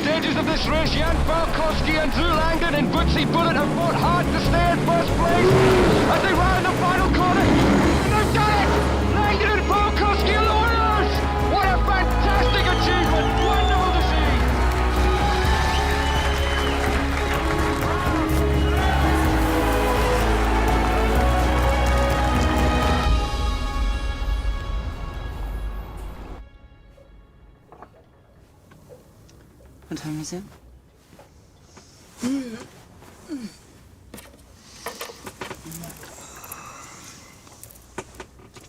Stages of this race, Jan Falkowski and Drew Langdon in Bootsy Bullet have fought hard to stay in first place as they round the final corner. They've done it! Langdon and Falkowski are the winners! What a fantastic achievement! Wonderful to see! What time is it?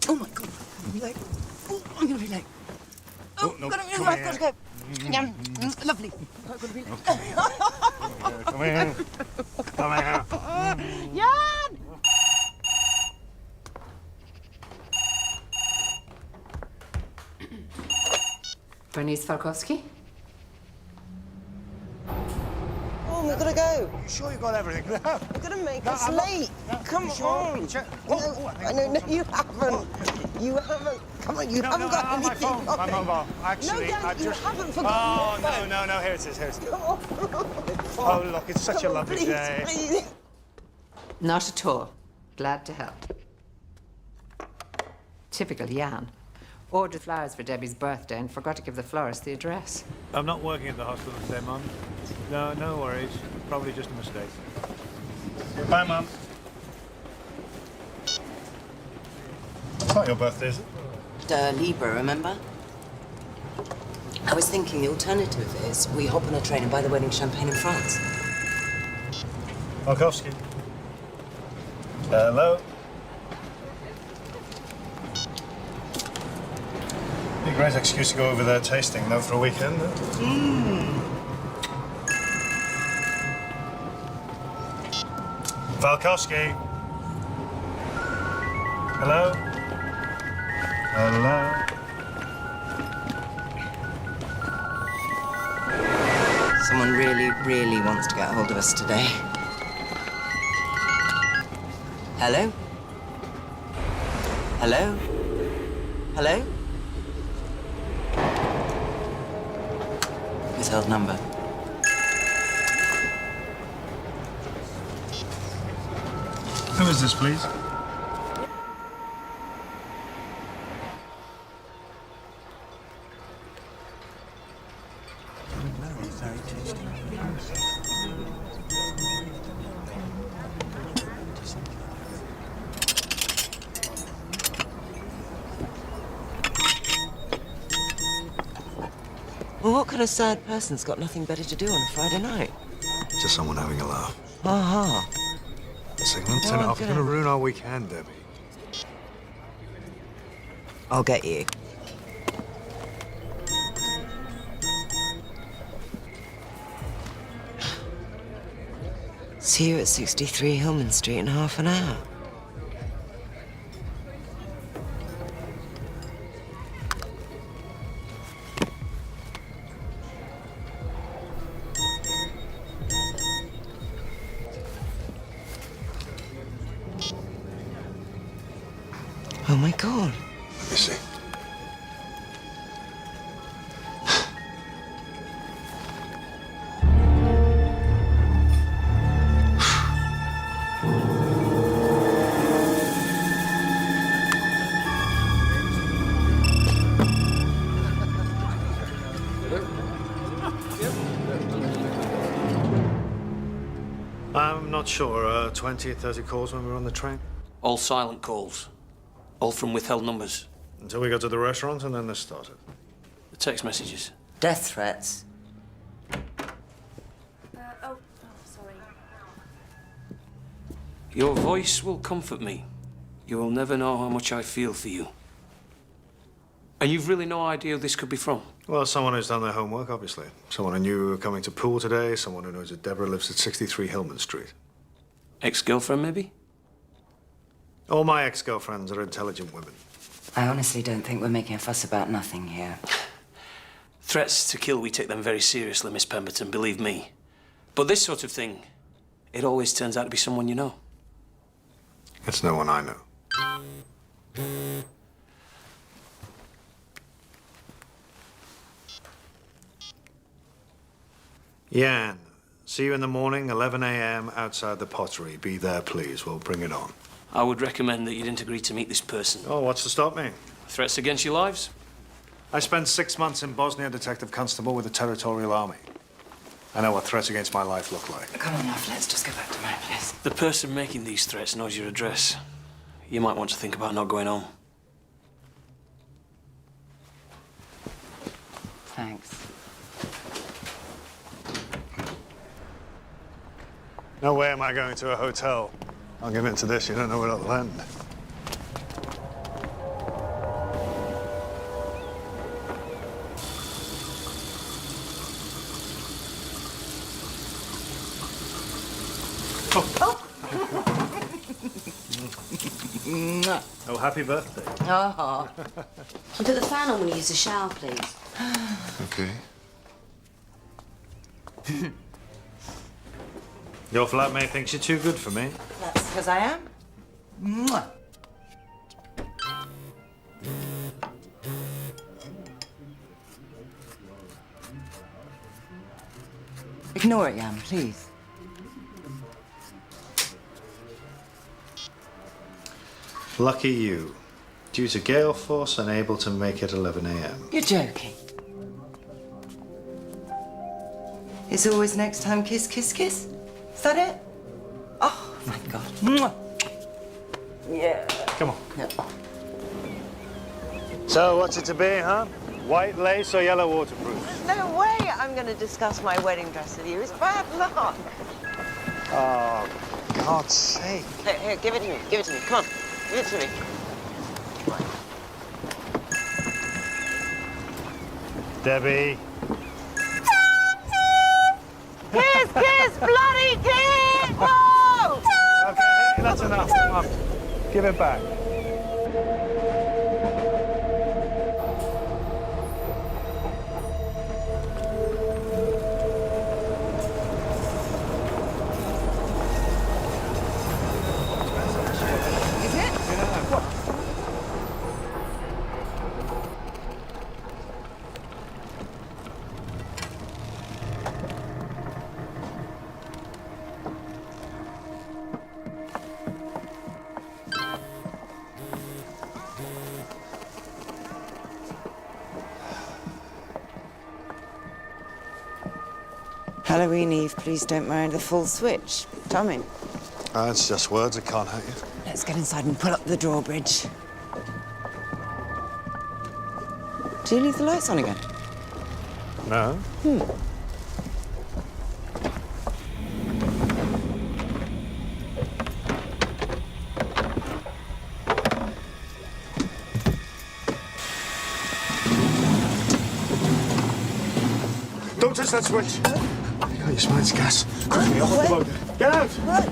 Oh my God, I'm gonna be late. Oh, I'm gonna be late. Oh, no, gotta come go, gotta go. Yum, lovely. I'm gonna be late. Come here. Come here. Jan! Bernice Falkowski? Oh, we've gotta go. You sure you got everything? You're gonna make us I'm not- late. no, Come you sure? on. Check. No, I no, you haven't. You haven't. Come on, you haven't got my anything. phone. My Okay. mobile. Actually, no, Dan, I you just... haven't forgotten Oh, your phone. no, here it is, here it is. Come on. Oh, look, it's such Come a on, lovely please, day. Please. Not at all. Glad to help. Typical Jan. Ordered flowers for Debbie's birthday and forgot to give the florist the address. I'm not working at the hospital today, Mum. No worries. Probably just a mistake. Bye, Mum. It's not your birthday, is it? Libra, remember? I was thinking the alternative is we hop on a train and buy the wedding champagne in France. Falkowski. Hello? Be a great excuse to go over there tasting, though, for a weekend. Falkowski. Hello? Hello? Someone really wants to get hold of us today. Hello? Hello? Hello? Withheld number. Who is this, please? Well, what kind of sad person's got nothing better to do on a Friday night? Just someone having a laugh. Ha Second, turn it off. You're going to ruin our weekend, Debbie. I'll get you. See you at 63 Hillman Street in half an hour. Oh my God. Let me see. I'm not sure. 20, 30 calls when we were on the train. All silent calls. All from withheld numbers. Until we got to the restaurant, and then this started. The text messages. Death threats. Your voice will comfort me. You will never know how much I feel for you. And you've really no idea who this could be from? Well, someone who's done their homework, obviously. Someone who knew we were coming to pool today, someone who knows that Deborah lives at 63 Hillman Street. Ex-girlfriend, maybe? All my ex-girlfriends are intelligent women. I honestly don't think we're making a fuss about nothing here. Threats to kill, we take them very seriously, Miss Pemberton, believe me. But this sort of thing, it always turns out to be someone you know. It's no one I know. Jan, see you in the morning, 11 a.m. outside the Pottery. Be there, please. We'll bring it on. I would recommend that you didn't agree to meet this person. Oh, what's to stop me? Threats against your lives? I spent 6 months in Bosnia, Detective Constable with the Territorial Army. I know what threats against my life look like. Come on, love, let's just go back to my place. The person making these threats knows your address. You might want to think about not going home. Thanks. No way am I going to a hotel. I'll give in to this. You don't know where it'll end. Oh, happy birthday. Oh. I'll put the fan on when you use the shower, please. Okay. Your flatmate thinks you're too good for me. That's because I am. Mwah. Ignore it, Jan, please. Lucky you. Due to gale force, unable to make it 11 a.m. You're joking. It's always next time kiss, kiss, kiss. Is that it? Oh, thank God. Mwah. Yeah. Come on. No. So, what's it to be, huh? White lace or yellow waterproof? No way I'm going to discuss my wedding dress with you. It's bad luck. Oh, God's sake. Here, give it to me. Give it to me. Come on. Give it to me. Debbie. Kiss, kiss, bloody kiss! Whoa! Okay, that's enough. Come on. Give it back. Is it? Halloween Eve, please don't mind the full switch. Tommy. It's just words. It can't hurt you. Let's get inside and pull up the drawbridge. Do you leave the lights on again? No. Don't touch that switch. Oh, you smell it's gas. Quickly, off the boat. Get out! Right.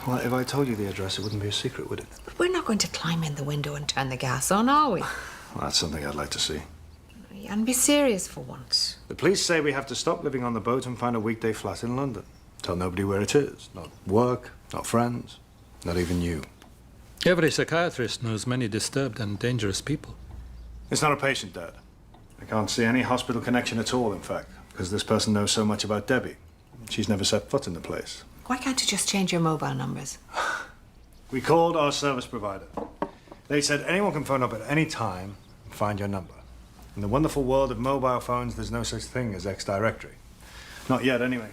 Well, if I told you the address, it wouldn't be a secret, would it? But we're not going to climb in the window and turn the gas on, are we? Well, that's something I'd like to see. Jan, be serious for once. The police say we have to stop living on the boat and find a weekday flat in London. Tell nobody where it is. Not work, not friends, not even you. Every psychiatrist knows many disturbed and dangerous people. It's not a patient, Dad. I can't see any hospital connection at all, in fact, because this person knows so much about Debbie. She's never set foot in the place. Why can't you just change your mobile numbers? We called our service provider. They said anyone can phone up at any time and find your number. In the wonderful world of mobile phones, there's no such thing as X-Directory. Not yet, anyway.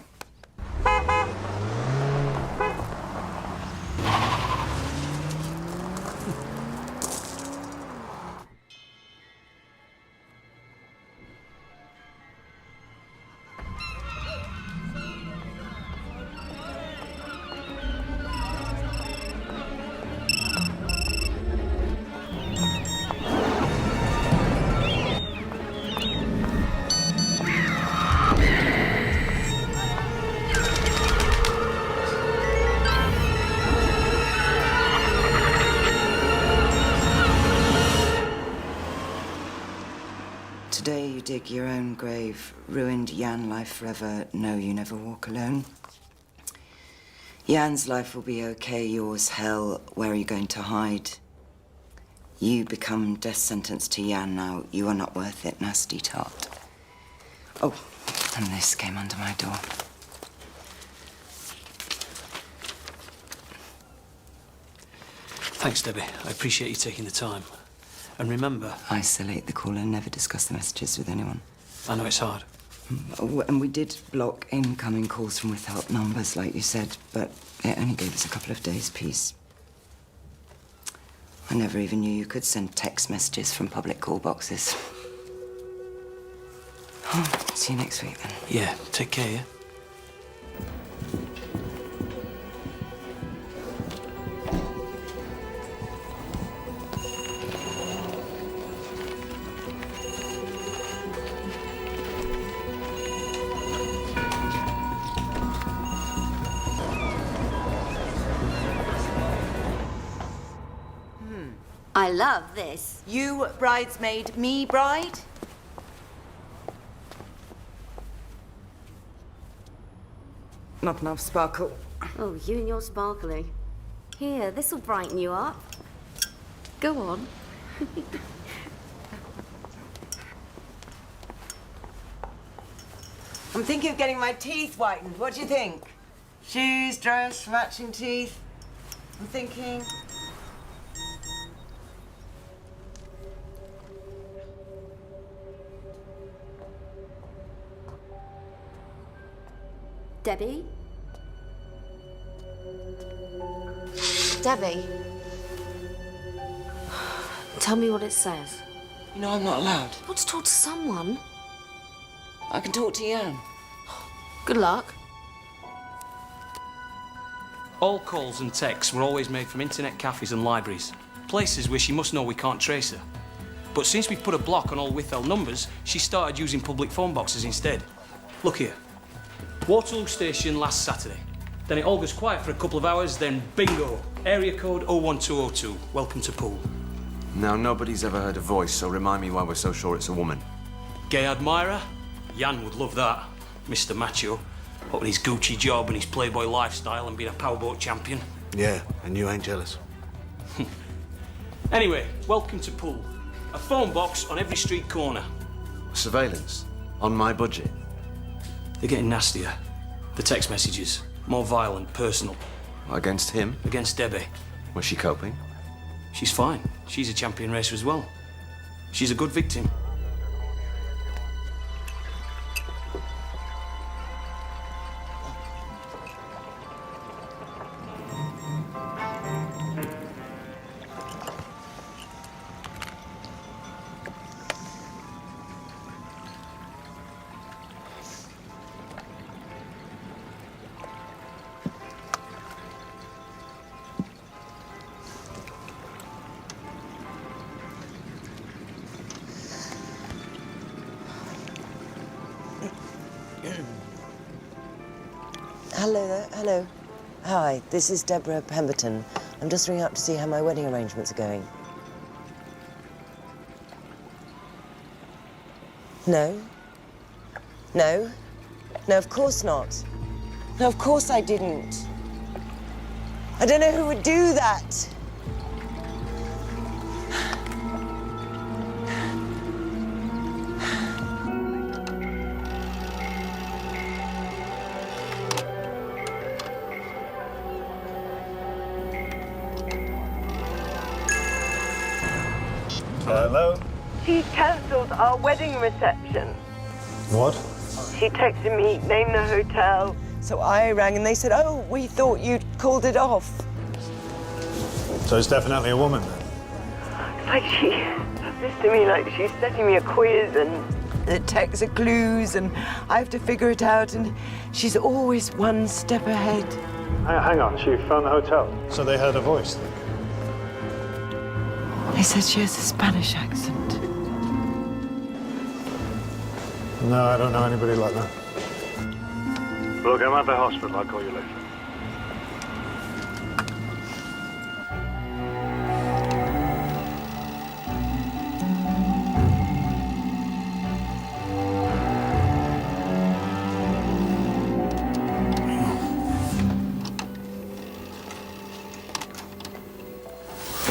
Today you dig your own grave, ruined Jan life forever. No, you never walk alone. Jan's life will be okay, yours hell. Where are you going to hide? You become death sentence to Jan now. You are not worth it, nasty tart. Oh, and this came under my door. Thanks, Debbie. I appreciate you taking the time. And remember... Isolate the caller, never discuss the messages with anyone. I know it's hard. Oh, and we did block incoming calls from withheld numbers, like you said, but it only gave us a couple of days' peace. I never even knew you could send text messages from public call boxes. Oh, see you next week, then. Yeah, take care, yeah? I love this. You bridesmaid, me bride? Not enough sparkle. Oh, you and your sparkling. Here, this'll brighten you up. Go on. I'm thinking of getting my teeth whitened. What do you think? Shoes, dress, matching teeth. I'm thinking... Debbie? Debbie? Tell me what it says. You know, I'm not allowed. Want to talk to someone? I can talk to Jan. Good luck. All calls and texts were always made from internet cafes and libraries, places where she must know we can't trace her. But since we've put a block on all withheld numbers, she started using public phone boxes instead. Look here. Waterloo Station last Saturday. Then it all goes quiet for a couple of hours, then bingo. Area code 01202. Welcome to Poole. Now, nobody's ever heard a voice, so remind me why we're so sure it's a woman. Gay admirer? Jan would love that. Mr. Macho. What with his Gucci job and his Playboy lifestyle and being a powerboat champion. Yeah, and you ain't jealous. Anyway, welcome to Poole. A phone box on every street corner. Surveillance? On my budget? They're getting nastier. The text messages. More violent, personal. Against him? Against Debbie. Was she coping? She's fine. She's a champion racer as well. She's a good victim. Hello there, hello. Hi, this is Deborah Pemberton. I'm just ringing up to see how my wedding arrangements are going. No. No. No, of course not. No, of course I didn't. I don't know who would do that. Hello? She cancelled our wedding reception. What? She texted me, name the hotel. So I rang and they said, oh, we thought you'd called it off. So it's definitely a woman then? It's like she does this to me, like she's setting me a quiz and... The texts are clues and I have to figure it out and she's always one step ahead. Hang on, she found the hotel. So they heard a voice then? They said she has a Spanish accent. No, I don't know anybody like that. Look, I'm at the hospital. I'll call you later.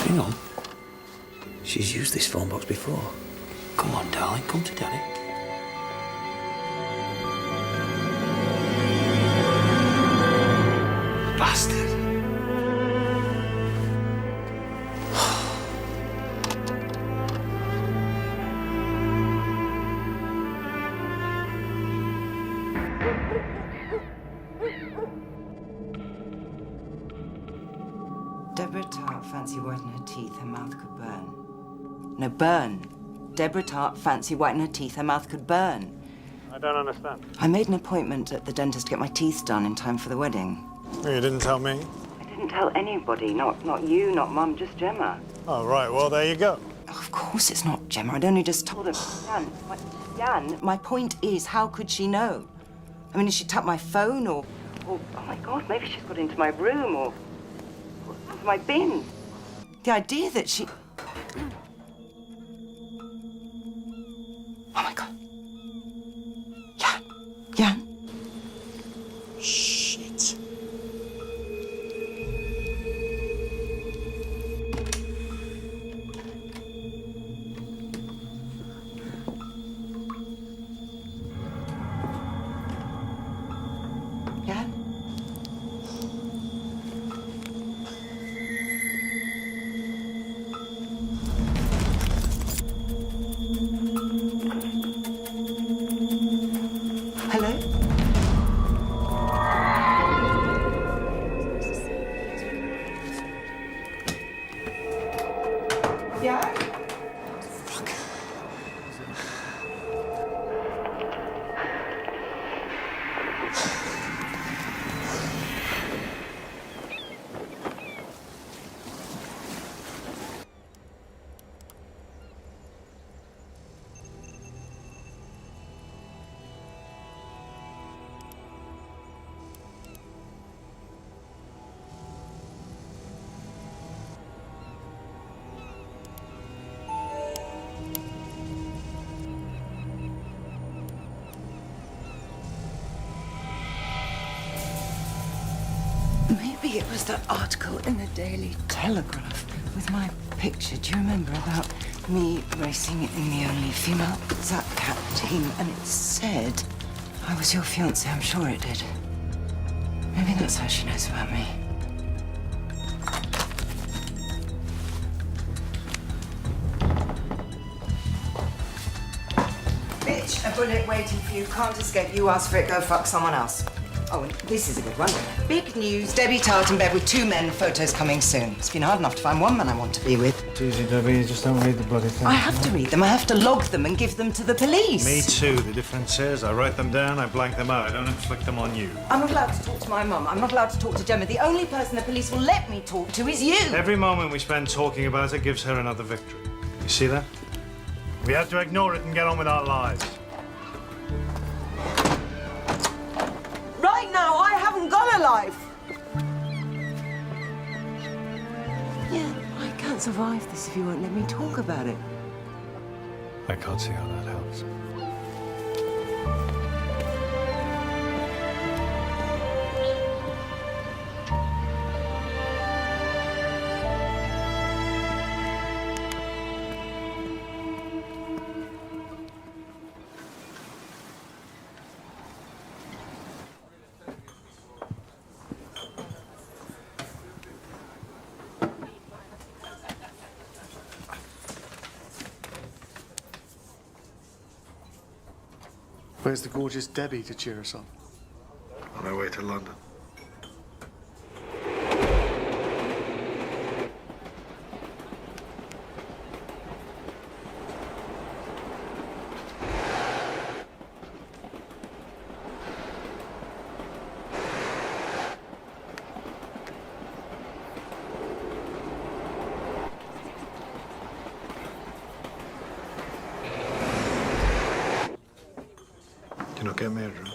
Hang on. She's used this phone box before. Come on, darling, come to Daddy. Bastard. Deborah Tart fancy whiten her teeth, her mouth could burn. No, burn. Deborah Tart fancy whiten her teeth, her mouth could burn. I don't understand. I made an appointment at the dentist to get my teeth done in time for the wedding. You didn't tell me? I didn't tell anybody, not you, not Mum, just Gemma. Oh, right. Well, there you go. Of course it's not Gemma. I'd only just told her. Jan, my point is, how could she know? I mean, has she tapped my phone or oh my God, maybe she's got into my room or into my bin. The idea that she... Oh my God. Jan. Shit. Jan? Hello? Yeah? Maybe it was that article in the Daily Telegraph with my picture. Do you remember about me racing in the only female Zap Cat team? And it said I was your fiancé. I'm sure it did. Maybe that's how she knows about me. Bitch, a bullet waiting for you. Can't escape. You asked for it. Go fuck someone else. Oh, and this is a good one. Big news. Debbie Tart in bed with two men. Photos coming soon. It's been hard enough to find one man I want to be with. It's easy, Debbie. You just don't read the bloody thing. I have to read them. I have to log them and give them to the police. Me too. The difference is I write them down, I blank them out. I don't inflict them on you. I'm not allowed to talk to my mum. I'm not allowed to talk to Gemma. The only person the police will let me talk to is you. Every moment we spend talking about it gives her another victory. You see that? We have to ignore it and get on with our lives. Right now, I haven't got a life. Yeah, I can't survive this if you won't let me talk about it. I can't see how that helps. Where's the gorgeous Debbie to cheer us up? On our way to London. Do not get me a drink.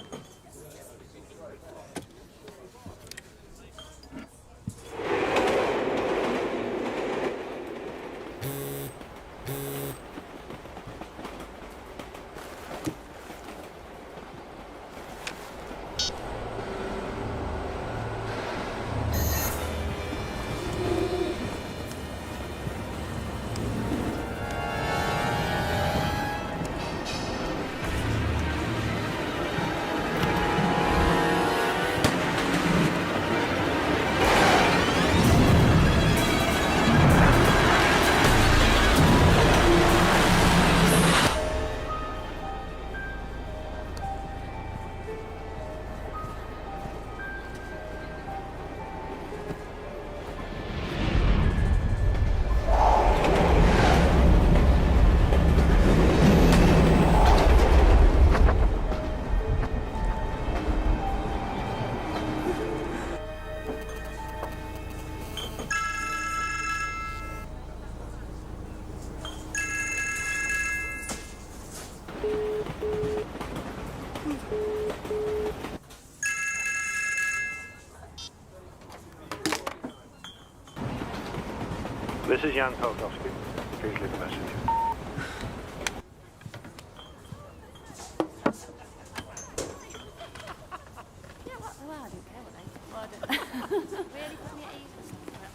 This is Jan Polkowski. Please leave a message.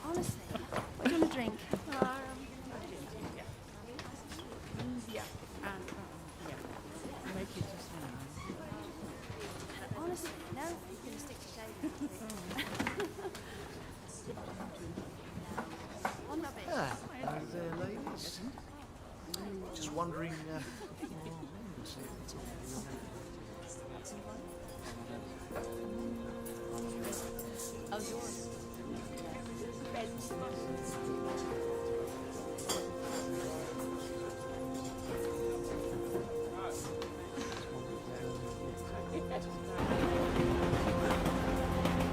Honestly, what do you want to drink? Honestly, no, you're going to stick to shaving. Hello there, ladies. Just wondering. How's yours?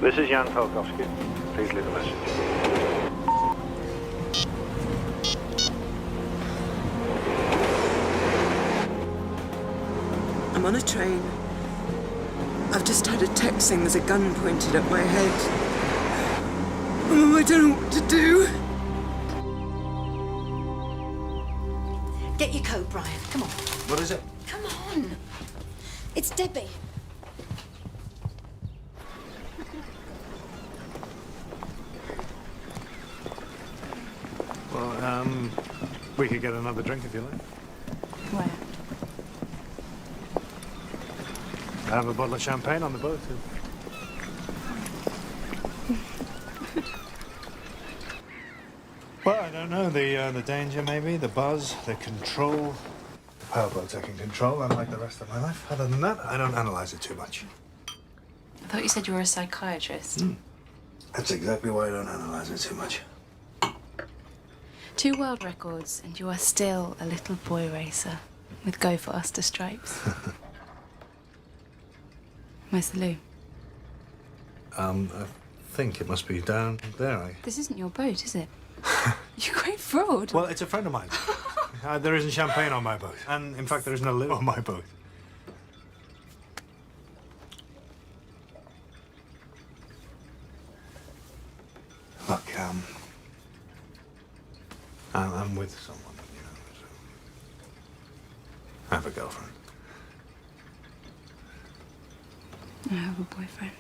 This is Jan Polkowski. Please leave a message. I'm on a train. I've just had a text saying there's a gun pointed at my head. Oh, I don't know what to do. Get your coat, Brian. Come on. What is it? Come on. It's Debbie. Well, we could get another drink if you like. Where? I have a bottle of champagne on the boat. Well, I don't know. The danger, maybe, the buzz, the control. The powerboat taking control, unlike the rest of my life. Other than that, I don't analyze it too much. I thought you said you were a psychiatrist. That's exactly why I don't analyze it too much. 2 world records, and you are still a little boy racer with Go Faster stripes. Where's the loo? I think it must be down there. This isn't your boat, is it? You're a great fraud. Well, it's a friend of mine. There isn't champagne on my boat. And, in fact, there is no loo on my boat. Look, I'm with someone, you know, so I have a girlfriend. I have a boyfriend.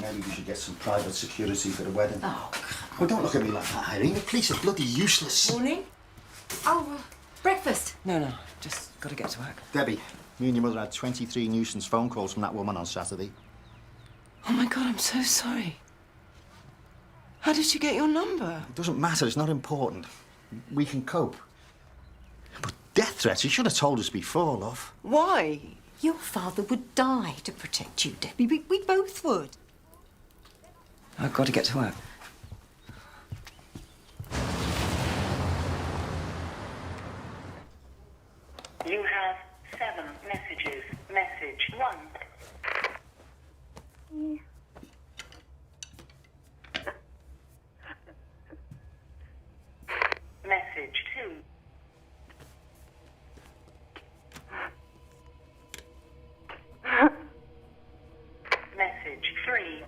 maybe we should get some private security for the wedding. Oh, Well, don't look at me like that, Irene. The police are bloody useless. morning. Oh, breakfast. No, just got to get to work. Debbie, me and your mother had 23 nuisance phone calls from that woman on Saturday. Oh, my God, I'm so sorry. How did you get your number? It doesn't matter. It's not important. We can cope. But death threats, you should have told us before, love. Why? Your father would die to protect you, Debbie. We both would. I've got to get to work. You have 7 messages. Message 1. Message 2. Message 3.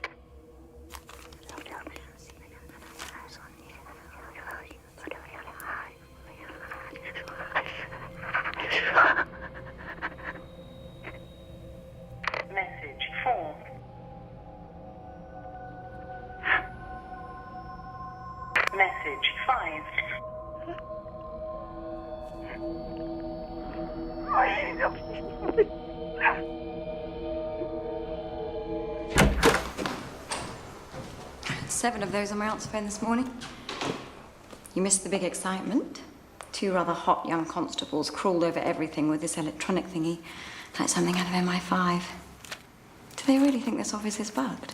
Message 4. Message 5. Seven of those on my answer phone this morning. You missed the big excitement. 2 rather hot young constables crawled over everything with this electronic thingy, like something out of MI5. Do they really think this office is bugged?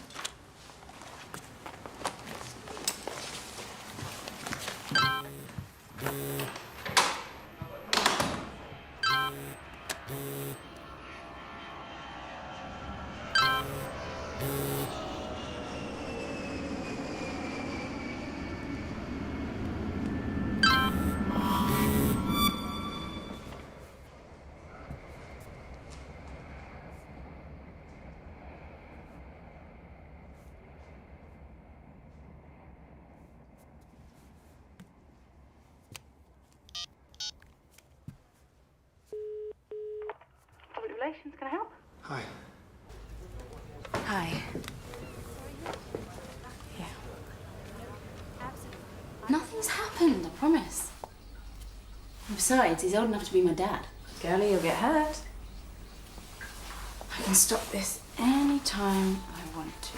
Public relations, can I help? Hi. Hi. Yeah. Nothing's happened, I promise. And besides, he's old enough to be my dad. Girlie, you'll get hurt. I can stop this any time I want to.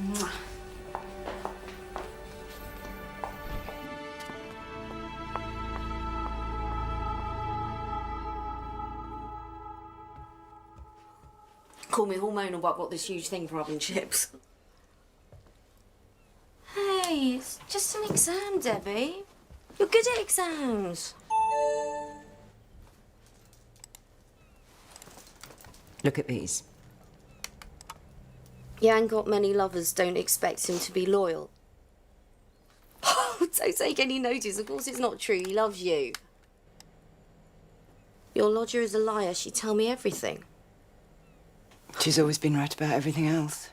Mwah. Call me hormonal about what this huge thing for having chips. Hey, it's just an exam, Debbie. You're good at exams. Look at these. Yan got many lovers, don't expect him to be loyal. Oh, don't take any notice. Of course it's not true. He loves you. Your lodger is a liar. She'd tell me everything. She's always been right about everything else.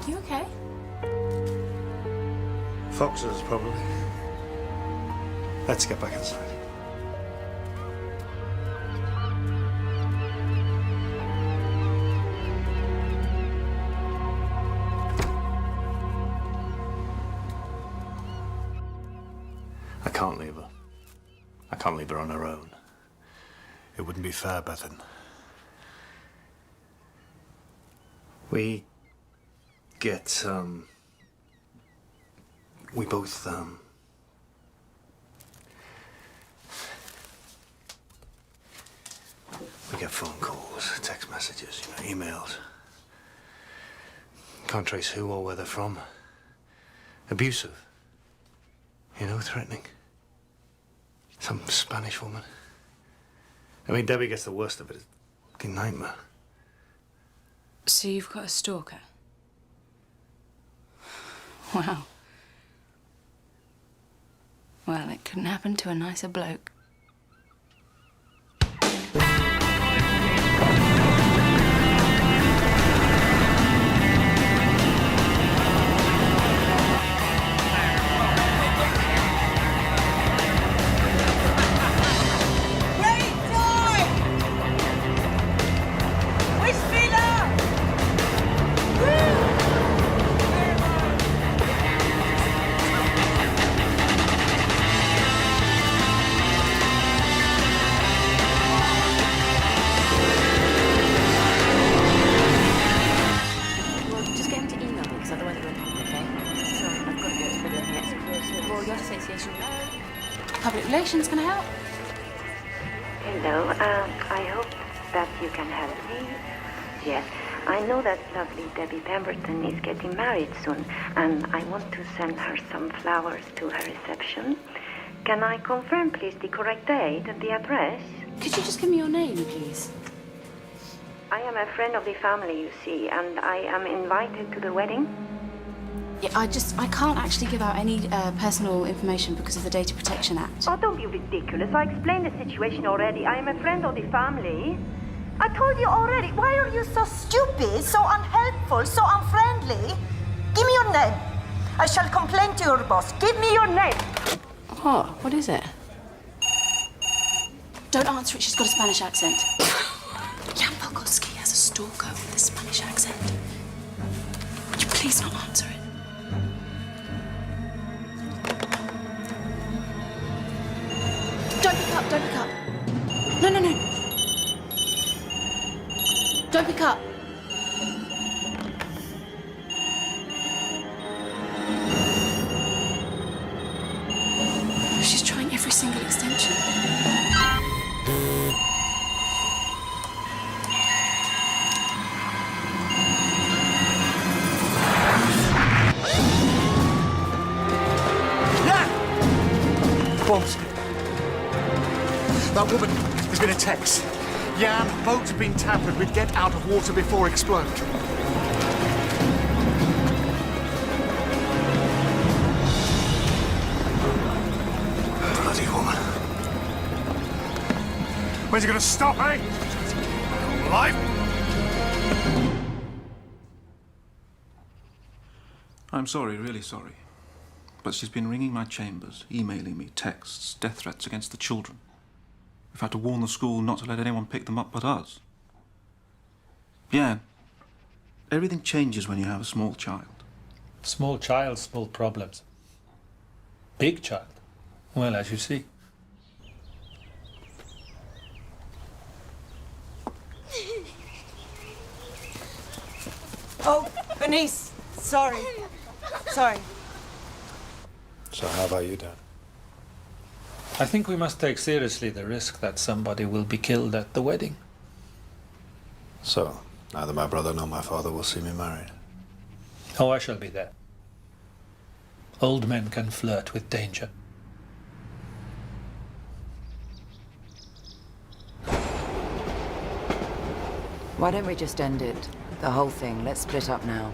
You okay? Foxes, probably. Let's get back inside. I can't leave her. I can't leave her on her own. It wouldn't be fair, Bethan. We get, we both, we get phone calls, text messages, emails. Can't trace who or where they're from. Abusive. Threatening. Some Spanish woman. I mean, Debbie gets the worst of it. It's a fucking nightmare. So you've got a stalker? Wow. Well, it couldn't happen to a nicer bloke. Public relations can help. Hello, I hope that you can help me. Yes, I know that lovely Debbie Pemberton is getting married soon, and I want to send her some flowers to her reception. Can I confirm, please, the correct date and the address? Could you just give me your name, please? I am a friend of the family, you see, and I am invited to the wedding. Yeah, I can't actually give out any personal information because of the Data Protection Act. Oh, don't be ridiculous. I explained the situation already. I am a friend of the family. I told you already. Why are you so stupid, so unhelpful, so unfriendly? Give me your name. I shall complain to your boss. Give me your name. What? What is it? Don't answer it. She's got a Spanish accent. Jan Polkowski has a stalker with a Spanish accent. Would you please not answer it? Don't pick up, don't pick up. No. Don't pick up. She's trying every single extension. Bombs. That woman has been a text. Jan, boats have been tampered with. Get out of water before explode. Bloody woman. When's he gonna stop, eh? Alive? I'm sorry, really sorry. But she's been ringing my chambers, emailing me texts, death threats against the children. We've had to warn the school not to let anyone pick them up but us. Yeah, everything changes when you have a small child. Small child, small problems. Big child. Well, as you see. Oh, Bernice, sorry. Sorry. So how about you, Dad? I think we must take seriously the risk that somebody will be killed at the wedding. So, neither my brother nor my father will see me married. Oh, I shall be there. Old men can flirt with danger. Why don't we just end it? The whole thing. Let's split up now.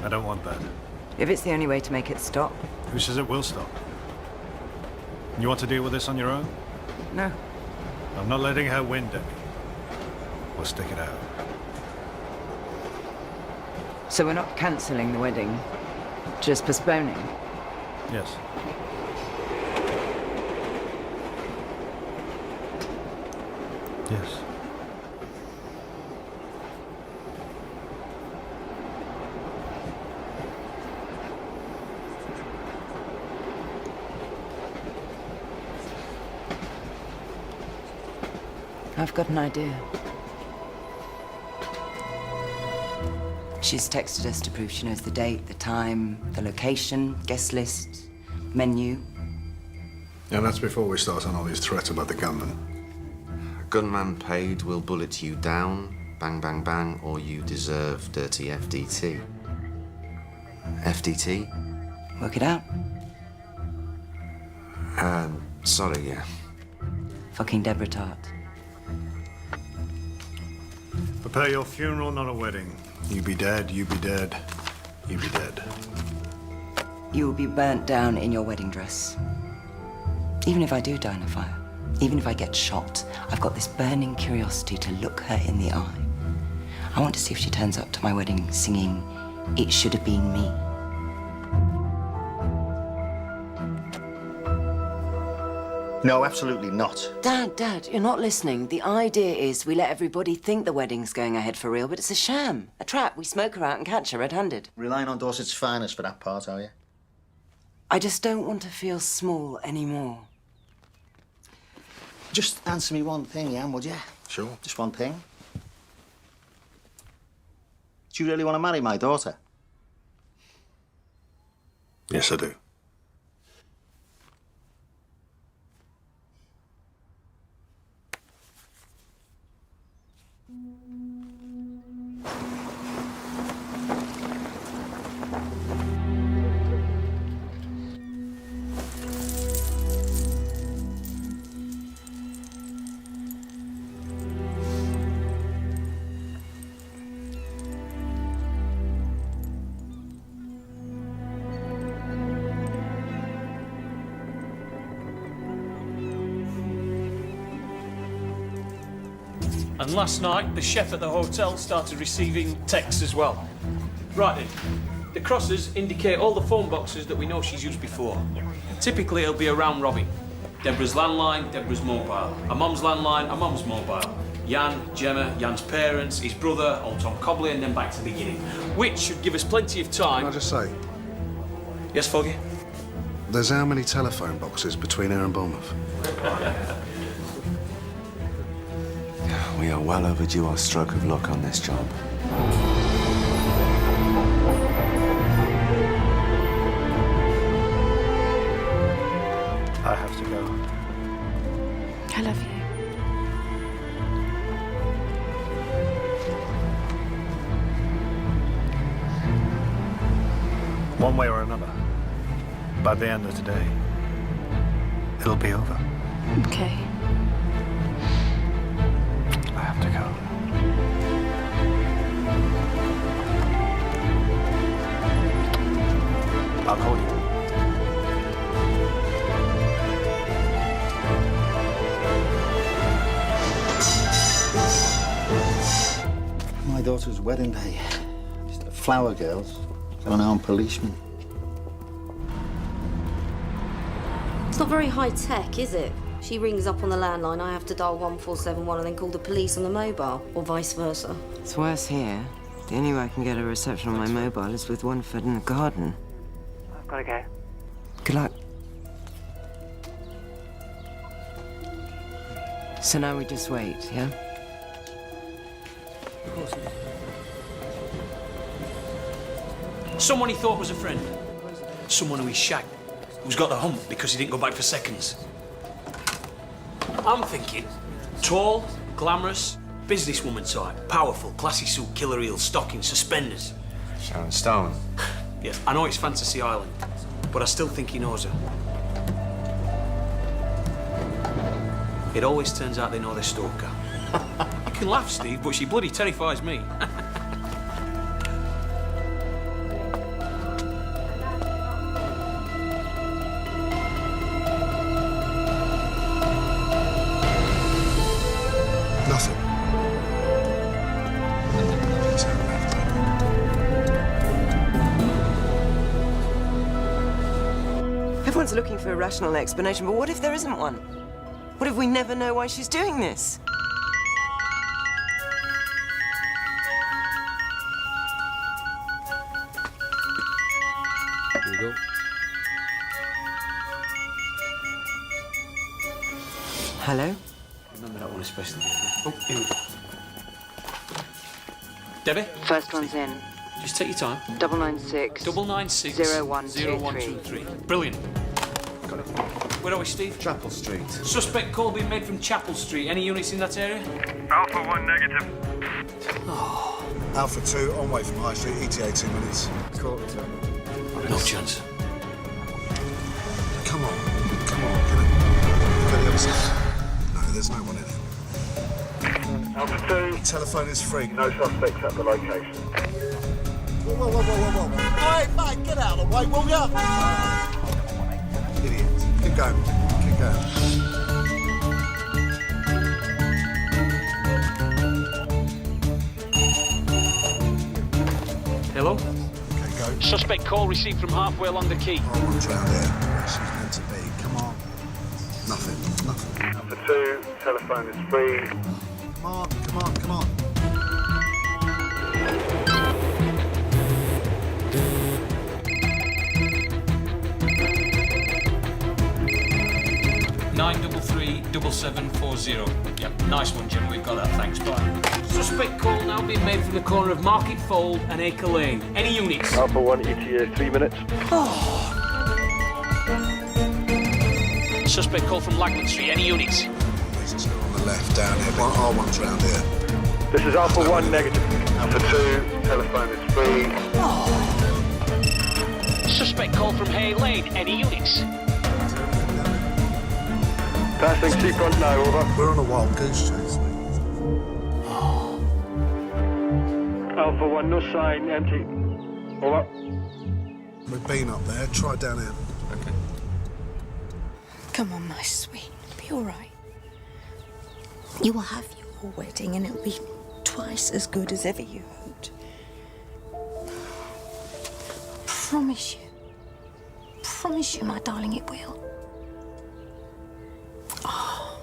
I don't want that. If it's the only way to make it stop. Who says it will stop? You want to deal with this on your own? No. I'm not letting her win, Debbie. We'll stick it out. So we're not cancelling the wedding, just postponing? Yes. Yes. I've got an idea. She's texted us to prove she knows the date, the time, the location, guest list, menu. Yeah, that's before we start on all these threats about the gunman. Gunman paid will bullet you down, bang, bang, bang, or you deserve dirty FDT. FDT? Work it out. Sorry, yeah. Fucking Deborah Tart. Prepare your funeral, not a wedding. You be dead, you be dead, you be dead. You will be burnt down in your wedding dress. Even if I do die in a fire, even if I get shot, I've got this burning curiosity to look her in the eye. I want to see if she turns up to my wedding singing, "It Should Have Been Me." No, absolutely not. Dad, you're not listening. The idea is we let everybody think the wedding's going ahead for real, but it's a sham, a trap. We smoke her out and catch her red-handed. Relying on Dorset's finest for that part, are you? I just don't want to feel small anymore. Just answer me one thing, Jan, would you? Sure. Just one thing. Do you really want to marry my daughter? Yes, I do. And last night, the chef at the hotel started receiving texts as well. Right then, the crosses indicate all the phone boxes that we know she's used before. Typically, it'll be a round robin. Deborah's landline, Deborah's mobile. A mum's landline, a mum's mobile. Jan, Gemma, Jan's parents, his brother, old Tom Cobley, and then back to the beginning. Which should give us plenty of time. Can I just say, Yes, Foggy? there's how many telephone boxes between here and Bournemouth? We are well overdue our stroke of luck on this job. I have to go. I love you. One way or another, by the end of today, it'll be over. Okay. I have to go. I'll call you. My daughter's wedding day. Just the flower girls, unarmed policemen. It's not very high tech, is it? She rings up on the landline, I have to dial 1471 and then call the police on the mobile, or vice versa. It's worse here. The only way I can get a reception on my mobile is with one foot in the garden. I've got to go. Good luck. So now we just wait, yeah? Of course. Someone he thought was a friend. Someone who he shagged. Who's got the hump because he didn't go back for seconds. I'm thinking tall, glamorous, businesswoman type. Powerful, classy suit, killer heels, stockings, suspenders. Sharon Stone. Yeah, I know it's Fantasy Island, but I still think he knows her. It always turns out they know their stalker. You can laugh, Steve, but she bloody terrifies me. Nothing. Everyone's looking for a rational explanation, but what if there isn't one? What if we never know why she's doing this? Here we go. Hello? Remember that one especially. Oh, here we go. Debbie? First one's in. Just take your time. 996. 996 0123. Brilliant. Got it. Where are we, Steve? Chapel Street. Suspect call being made from Chapel Street. Any units in that area? Alpha 1 negative. Alpha 2 on way from High Street, ETA 2 minutes. Quarter to. No chance. Come on, get it. Go the other side. No, there's no one in it. Alpha 2. Telephone is free. No suspects at the location. Whoa. Hey, mate, get out of the way, will ya? Idiot. Keep going. Hello? Okay, go. Suspect call received from halfway along the quay. One's round here. Where she's meant to be. Come on. Nothing. Alpha 2. Telephone is free. Come on. 933-7740. Yep, nice one, Jim. We've got that. Thanks, bye. Suspect call now being made from the corner of Market Fold and Acre Lane. Any units? Alpha 1 ETA 3 minutes. Suspect call from Lagman Street. Any units? There's two on the left down here. R1's round here. This is Alpha 1 negative. Alpha 2. Telephone is free. Suspect call from Hay Lane. Any units? Passing seafront now, over. We're on a wild goose chase, mate. Alpha 1, no sign, empty. Over. We've been up there. Try down here. Okay. Come on, my sweet. Be all right. You will have your wedding and it'll be twice as good as ever you hoped. Promise you, my darling, it will. Oh.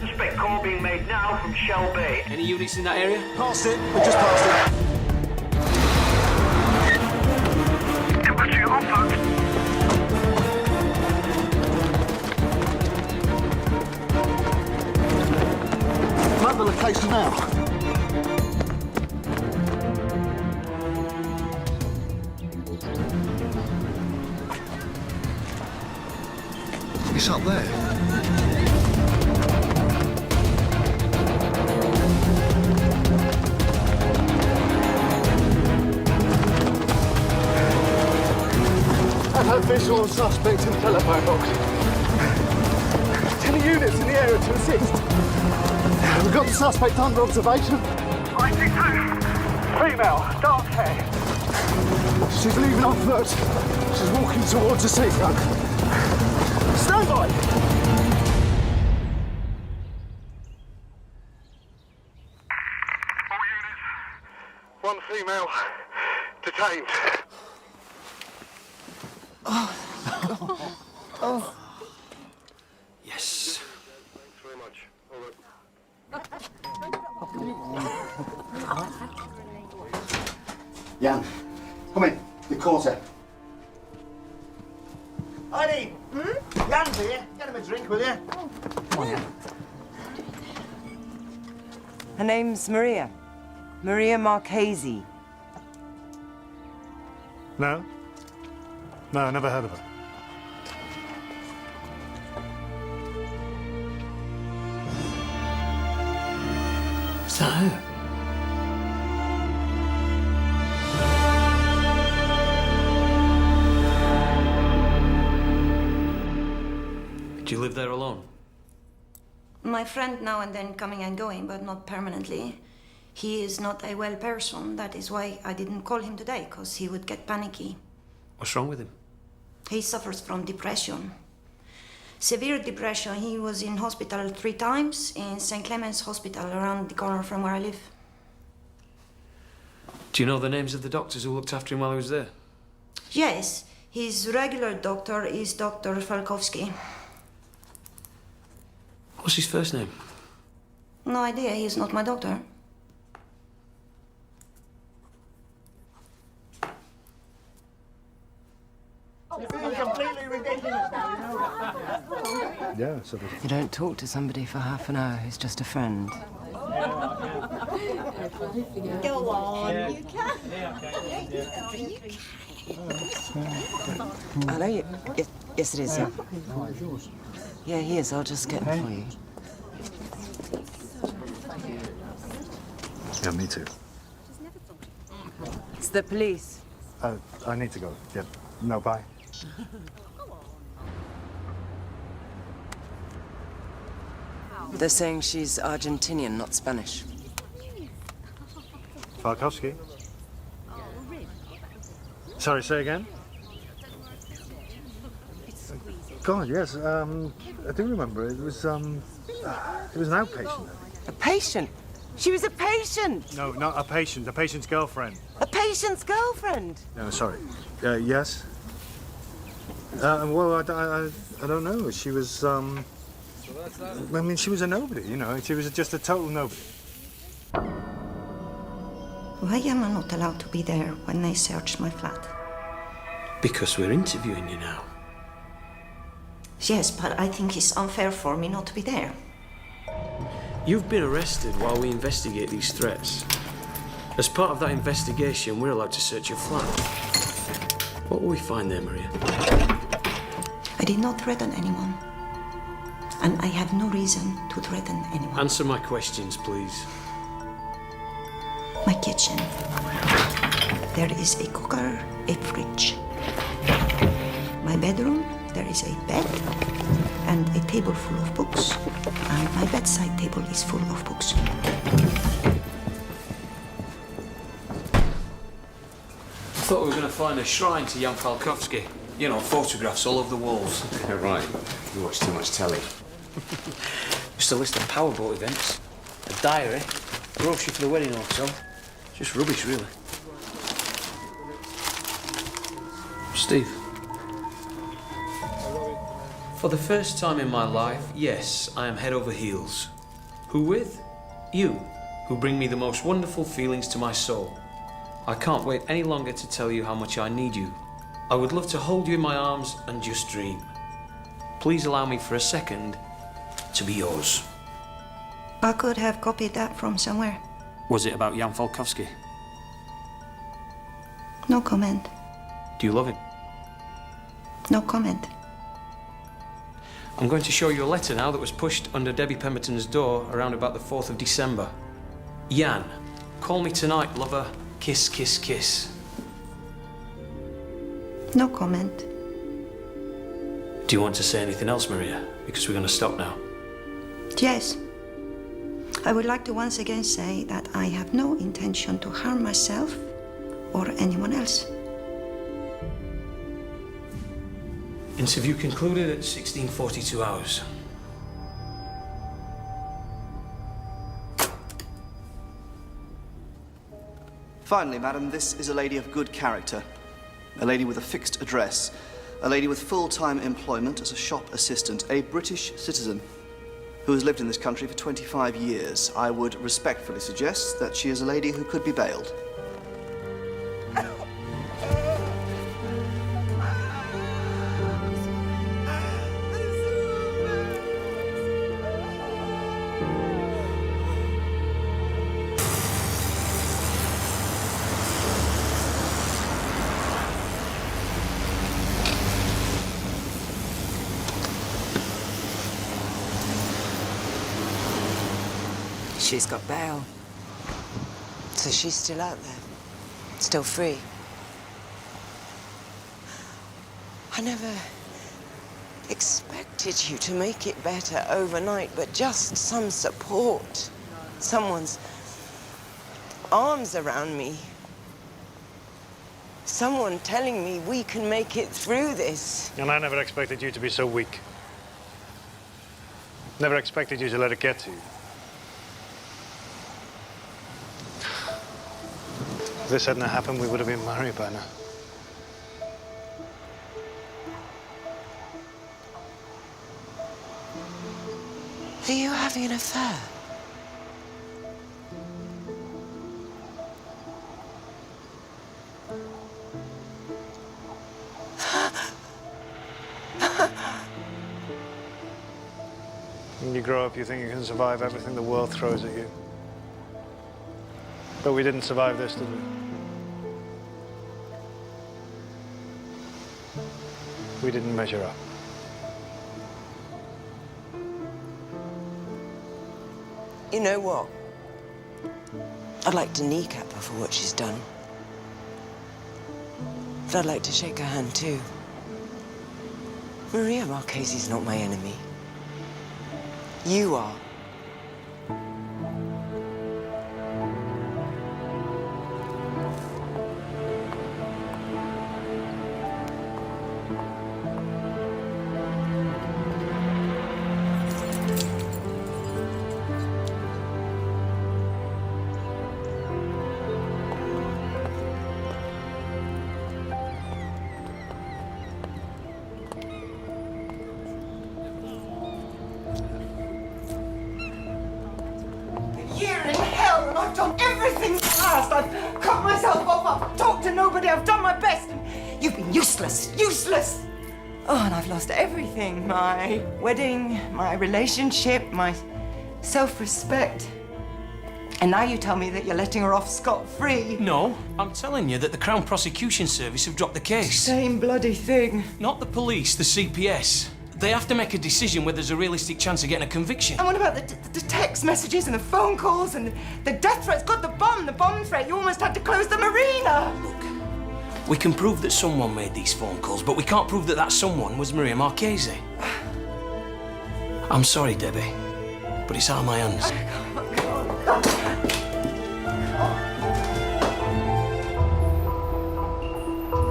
Suspect call being made now from Shell Bay. Any units in that area? Past it. We just passed it. Infantry on foot. Mark the location now. It's up there. I've had visual on suspect in telephone box. 10 units in the area to assist. We've got the suspect under observation. 562. Female, dark hair. She's leaving on foot. She's walking towards the seafront. Stand by! All units. One female detained. Yes. Thanks very much. All right. Jan, come in. The quarter. Eileen! Jan's here. Get him a drink, will you? Come on, Jan. Her name's Maria. Maria Marchese. No? No, I never heard of her. Is that her? Do you live there alone? My friend now and then coming and going, but not permanently. He is not a well person. That is why I didn't call him today, because he would get panicky. What's wrong with him? He suffers from depression. Severe depression. He was in hospital 3 times in St. Clement's Hospital around the corner from where I live. Do you know the names of the doctors who looked after him while he was there? Yes, His regular doctor is Dr. Falkowski. What's his first name? No idea, he's not my doctor. Yeah, so You don't talk to somebody for half an hour who's just a friend. Go on, you can. Hello? Yes, it is, yeah. Yeah, he is. I'll just get it for you. Yeah, me too. It's the police. I need to go. Yeah. No, bye. They're saying she's Argentinian, not Spanish. Falkowski? Sorry, say again? God, yes. I do remember. It was an outpatient. A patient? She was a patient! No, not a patient. A patient's girlfriend. A patient's girlfriend! No, sorry. Yes? Well, I don't know. She was, I mean, she was a nobody, you know. She was just a total nobody. Why am I not allowed to be there when they searched my flat? Because we're interviewing you now. Yes, but I think it's unfair for me not to be there. You've been arrested while we investigate these threats. As part of that investigation, we're allowed to search your flat. What will we find there, Maria? I did not threaten anyone. And I have no reason to threaten anyone. Answer my questions, please. My kitchen. There is a cooker, a fridge. My bedroom, there is a bed and a table full of books. And my bedside table is full of books. I thought we were going to find a shrine to Jan Falkowski. You know, photographs all over the walls. Yeah, right. You watch too much telly. Just a list of powerboat events, a diary, brochure for the wedding hotel. Just rubbish, really. Steve. For the first time in my life, yes, I am head over heels. Who with? You, who bring me the most wonderful feelings to my soul. I can't wait any longer to tell you how much I need you. I would love to hold you in my arms and just dream. Please allow me for a second to be yours. I could have copied that from somewhere. Was it about Jan Falkowski? No comment. Do you love him? No comment. I'm going to show you a letter now that was pushed under Debbie Pemberton's door around about the 4th of December. Jan, call me tonight, lover. Kiss, kiss, kiss. No comment. Do you want to say anything else, Maria? Because we're going to stop now. Yes. I would like to once again say that I have no intention to harm myself or anyone else. Interview concluded at 16:42 hours. Finally, madam, this is a lady of good character. A lady with a fixed address. A lady with full-time employment as a shop assistant. A British citizen who has lived in this country for 25 years. I would respectfully suggest that she is a lady who could be bailed. She's got bail. So she's still out there, still free. I never expected you to make it better overnight, but just some support. Someone's arms around me. Someone telling me we can make it through this. And I never expected you to be so weak. Never expected you to let it get to you. If this hadn't happened, we would have been married by now. Are you having an affair? When you grow up, you think you can survive everything the world throws at you. But we didn't survive this, did we? We didn't measure up. You know what? I'd like to kneecap her for what she's done. But I'd like to shake her hand too. Maria Marchese's not my enemy. You are. I've cut myself off, I've talked to nobody, I've done my best, and you've been useless, useless! Oh, and I've lost everything. My wedding, my relationship, my self-respect. And now you tell me that you're letting her off scot-free. No, I'm telling you that the Crown Prosecution Service have dropped the case. Same bloody thing. Not the police, the CPS. They have to make a decision whether there's a realistic chance of getting a conviction. And what about the text messages and the phone calls and the death threats? God, the bomb threat. You almost had to close the marina. Look, we can prove that someone made these phone calls, but we can't prove that that someone was Maria Marchese. I'm sorry, Debbie, but it's out of my hands.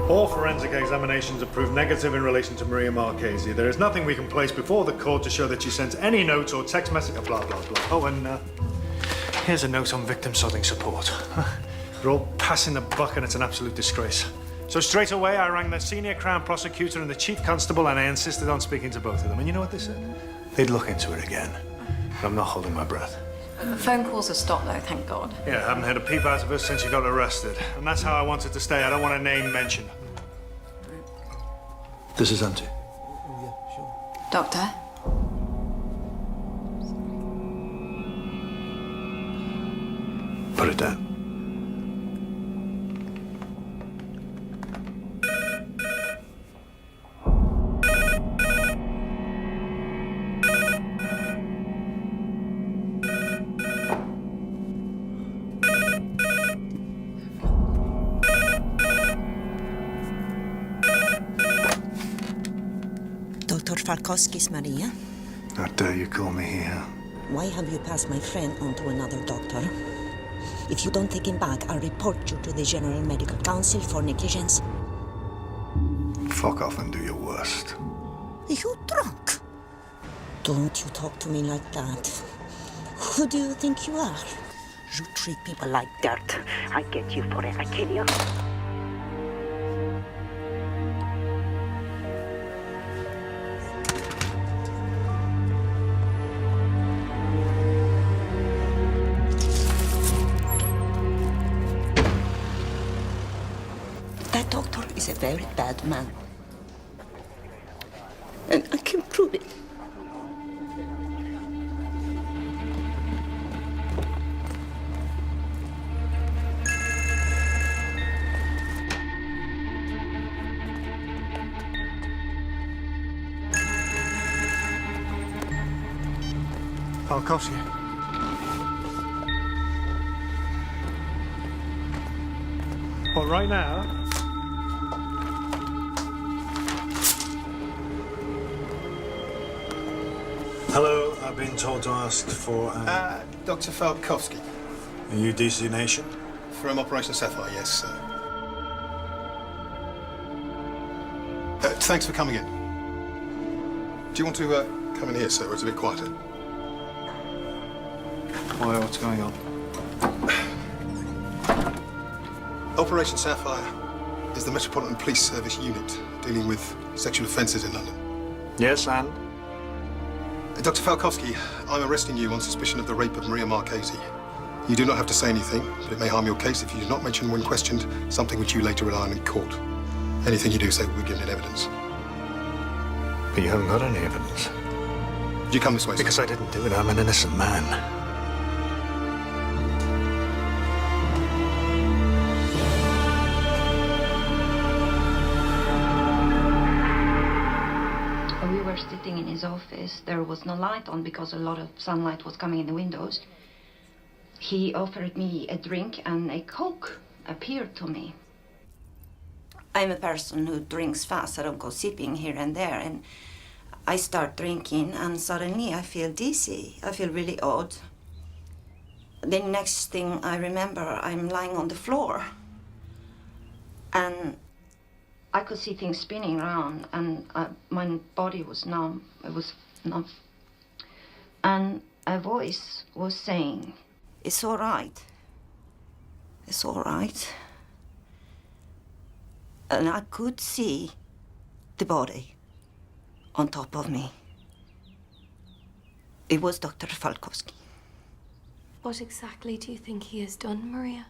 All forensic examinations have proved negative in relation to Maria Marchese. There is nothing we can place before the court to show that she sent any notes or text message. Blah, blah, blah. Oh, and here's a note on victim sodding support. They're all passing the buck and it's an absolute disgrace. So straight away, I rang the senior Crown prosecutor and the chief constable and I insisted on speaking to both of them. And you know what they said? They'd look into it again. But I'm not holding my breath. The phone calls have stopped, though, thank God. Yeah, I haven't had a peep out of her since she got arrested. And that's how I wanted to stay. I don't want a name mentioned. This is Auntie. Doctor? Put it down. Dr. Falkowski's Maria. How dare you call me here? Why have you passed my friend on to another doctor? If you don't take him back, I'll report you to the General Medical Council for negligence. Fuck off and do your worst. Are you drunk? Don't you talk to me like that. Who do you think you are? You treat people like dirt. I get you for it. I kill you. That doctor is a very bad man. And I can prove it. Falkowski. What, right now? Hello, I've been told to ask for Dr. Falkowski. Are you DC Nation? From Operation Sapphire, yes, sir. Thanks for coming in. Do you want to come in here, sir, where it's a bit quieter? Why, what's going on? Operation Sapphire is the Metropolitan Police Service unit dealing with sexual offences in London. Yes, and? Dr. Falkowski, I'm arresting you on suspicion of the rape of Maria Marchese. You do not have to say anything, but it may harm your case if you do not mention when questioned something which you later rely on in court. Anything you do say will be given in evidence. But you haven't got any evidence. Did you come this way, sir? Because I didn't do it. I'm an innocent man. We were sitting in his office. There was no light on because a lot of sunlight was coming in the windows. He offered me a drink and a Coke appeared to me. I'm a person who drinks fast. I don't go sipping here and there. And I start drinking and suddenly I feel dizzy. I feel really odd. The next thing I remember, I'm lying on the floor. And I could see things spinning around and my body was numb. It was numb. And a voice was saying, "It's all right. It's all right." And I could see the body on top of me. It was Dr. Falkowski. What exactly do you think he has done, Maria?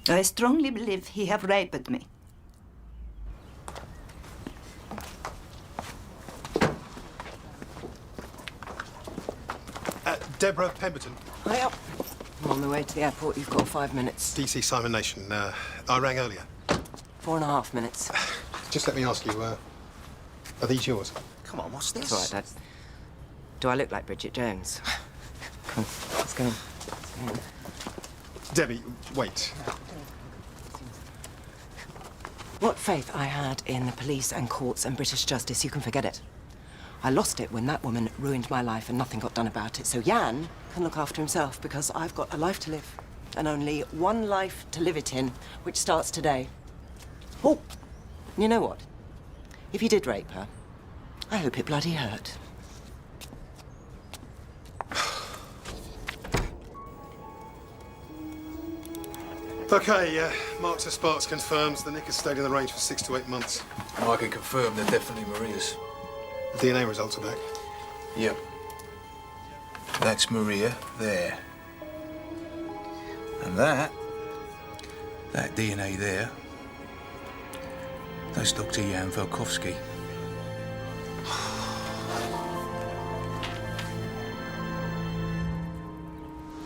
I strongly believe he have raped me. Deborah Pemberton. Hi up. I'm on the way to the airport. You've got 5 minutes. DC Simon Nation. I rang earlier. 4.5 minutes. Just let me ask you, are these yours? Come on, what's this? It's all right, Dad. Do I look like Bridget Jones? Come on, let's go in. Debbie, wait. What faith I had in the police and courts and British justice, you can forget it. I lost it when that woman ruined my life and nothing got done about it. So Jan can look after himself because I've got a life to live. And only one life to live it in, which starts today. Oh, you know what? If he did rape her, I hope it bloody hurt. Okay, Marks and Sparks confirms the Nick has stayed in the range for 6 to 8 months. I can confirm they're definitely Maria's. The DNA results are back. Yep. That's Maria there. And that DNA there, that's Dr. Jan Falkowski.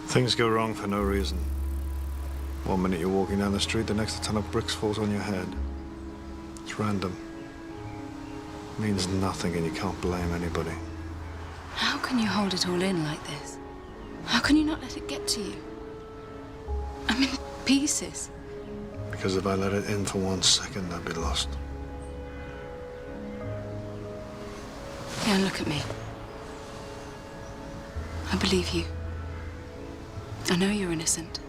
Things go wrong for no reason. One minute you're walking down the street, the next a ton of bricks falls on your head. It's random. It means nothing and you can't blame anybody. How can you hold it all in like this? How can you not let it get to you? I'm in pieces. Because if I let it in for 1 second, I'd be lost. Yeah, look at me. I believe you. I know you're innocent.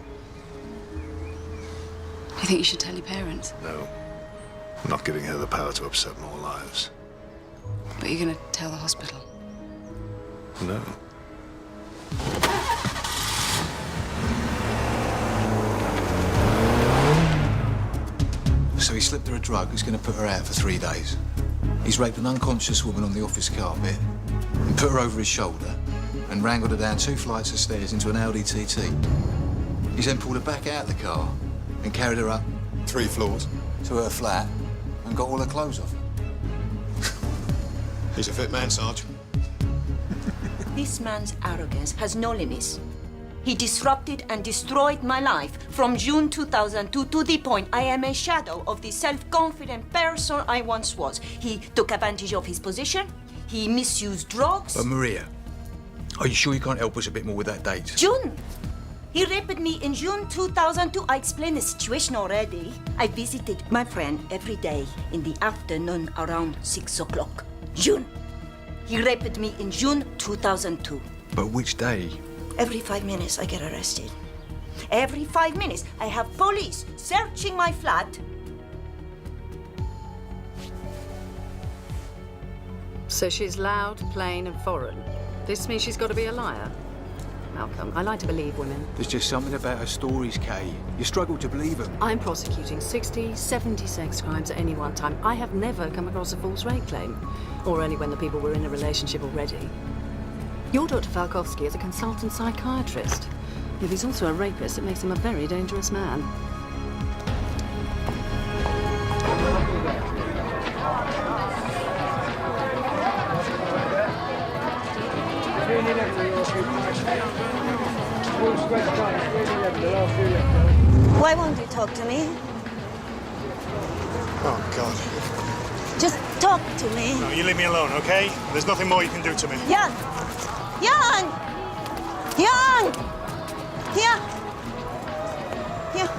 You think you should tell your parents? No. I'm not giving her the power to upset more lives. But you're gonna tell the hospital? No. So he slipped her a drug who's going to put her out for 3 days. He's raped an unconscious woman on the office carpet and put her over his shoulder and wrangled her down 2 flights of stairs into an Audi TT. He's then pulled her back out of the car and carried her up 3 floors to her flat and got all her clothes off her. He's a fit man, Sarge. This man's arrogance has no limits. He disrupted and destroyed my life from June 2002 to the point I am a shadow of the self-confident person I once was. He took advantage of his position. He misused drugs. But Maria, are you sure you can't help us a bit more with that date? June! He raped me in June 2002. I explained the situation already. I visited my friend every day in the afternoon around 6 o'clock. June! He raped me in June 2002. But which day? Every 5 minutes I get arrested. Every 5 minutes I have police searching my flat. So she's loud, plain and foreign. This means she's got to be a liar? Malcolm. I like to believe women. There's just something about her stories, Kay. You struggle to believe them. I'm prosecuting 60, 70 sex crimes at any one time. I have never come across a false rape claim, or only when the people were in a relationship already. Your Dr. Falkowski is a consultant psychiatrist. If he's also a rapist, it makes him a very dangerous man. Why won't you talk to me? Oh, God. Just talk to me. No, you leave me alone, okay? There's nothing more you can do to me. Jan! Jan! Jan! Here! Here.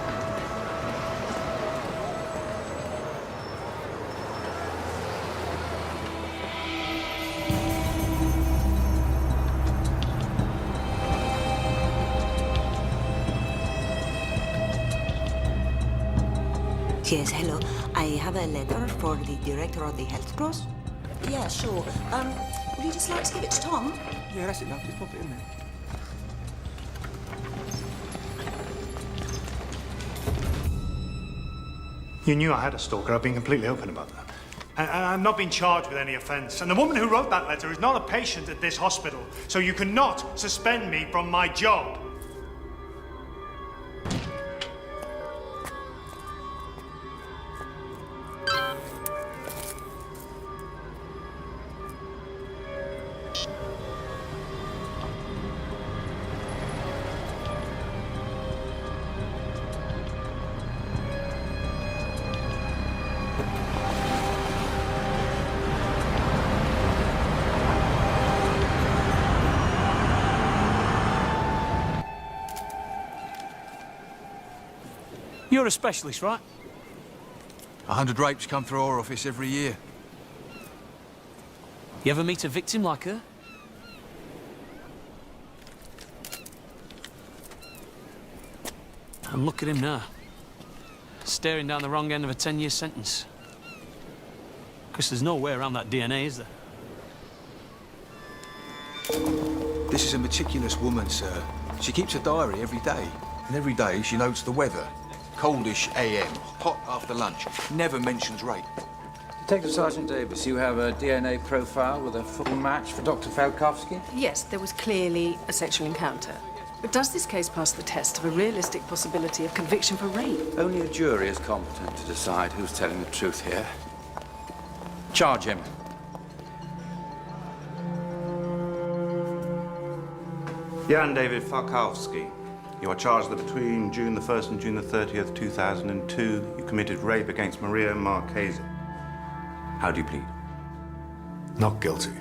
Yes, hello. I have a letter for the director of the Health Cross. Yeah, sure. Would you just like to give it to Tom? Yeah, that's it, love. Just pop it in there. You knew I had a stalker. I've been completely open about that. And I've not been charged with any offence. And the woman who wrote that letter is not a patient at this hospital, so you cannot suspend me from my job. You're a specialist, right? 100 rapes come through our office every year. You ever meet a victim like her? And look at him now. Staring down the wrong end of a 10-year sentence. Because there's no way around that DNA, is there? This is a meticulous woman, sir. She keeps a diary every day. And every day she notes the weather. Coldish AM, hot after lunch. Never mentions rape. Detective Sergeant Davis, you have a DNA profile with a full match for Dr. Falkowski? Yes, there was clearly a sexual encounter. But does this case pass the test of a realistic possibility of conviction for rape? Only a jury is competent to decide who's telling the truth here. Charge him. Jan David Falkowski. You are charged that between June the 1st and June the 30th, 2002, you committed rape against Maria Marchese. How do you plead? Not guilty.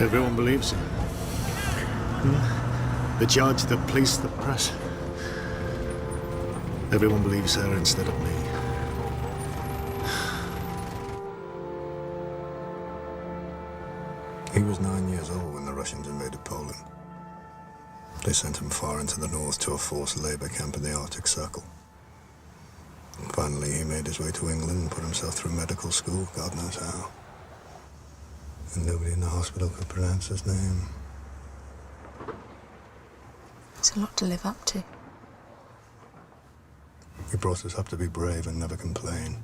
Everyone believes him. The judge, the police, the press. Everyone believes her instead of me. He was 9 years old when the Russians invaded Poland. They sent him far into the north to a forced labor camp in the Arctic Circle. And finally, he made his way to England and put himself through medical school, God knows how. And nobody in the hospital could pronounce his name. It's a lot to live up to. He brought us up to be brave and never complain.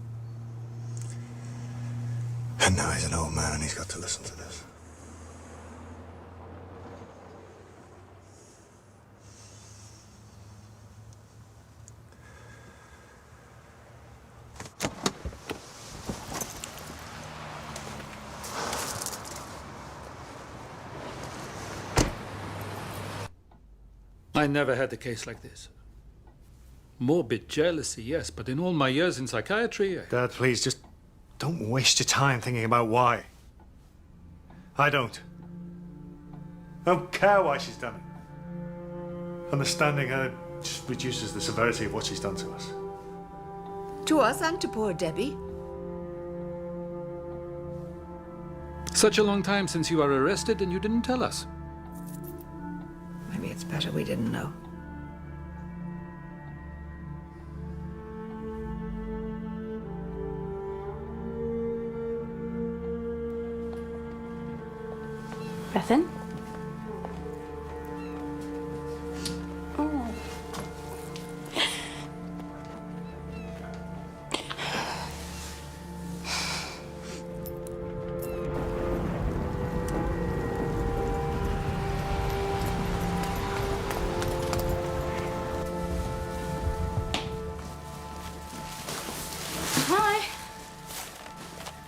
And now he's an old man and he's got to listen to this. I never had a case like this. Morbid jealousy, yes, but in all my years in psychiatry... Dad, please, just don't waste your time thinking about why. I don't. I don't care why she's done it. Understanding her just reduces the severity of what she's done to us. To us and to poor Debbie. Such a long time since you were arrested and you didn't tell us. Maybe it's better we didn't know. Breath in. Oh. Hi.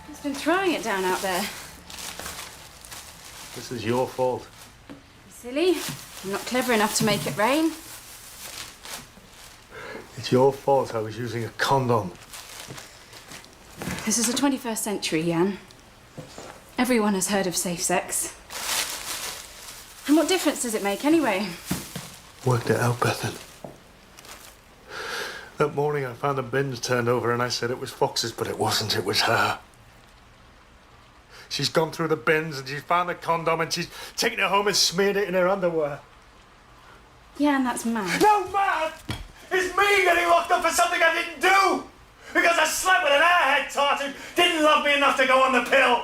Who's been throwing it down out there? This is your fault. Silly. I'm not clever enough to make it rain. It's your fault I was using a condom. This is the 21st century, Jan. Everyone has heard of safe sex. And what difference does it make anyway? Worked it out, Bethan. That morning I found the bins turned over and I said it was Fox's, but it wasn't, it was her. She's gone through the bins and she's found the condom and she's taken it home and smeared it in her underwear. Jan, that's mad. No, mad! It's me getting locked up for something I didn't do! Because I slept with an airhead tart who didn't love me enough to go on the pill!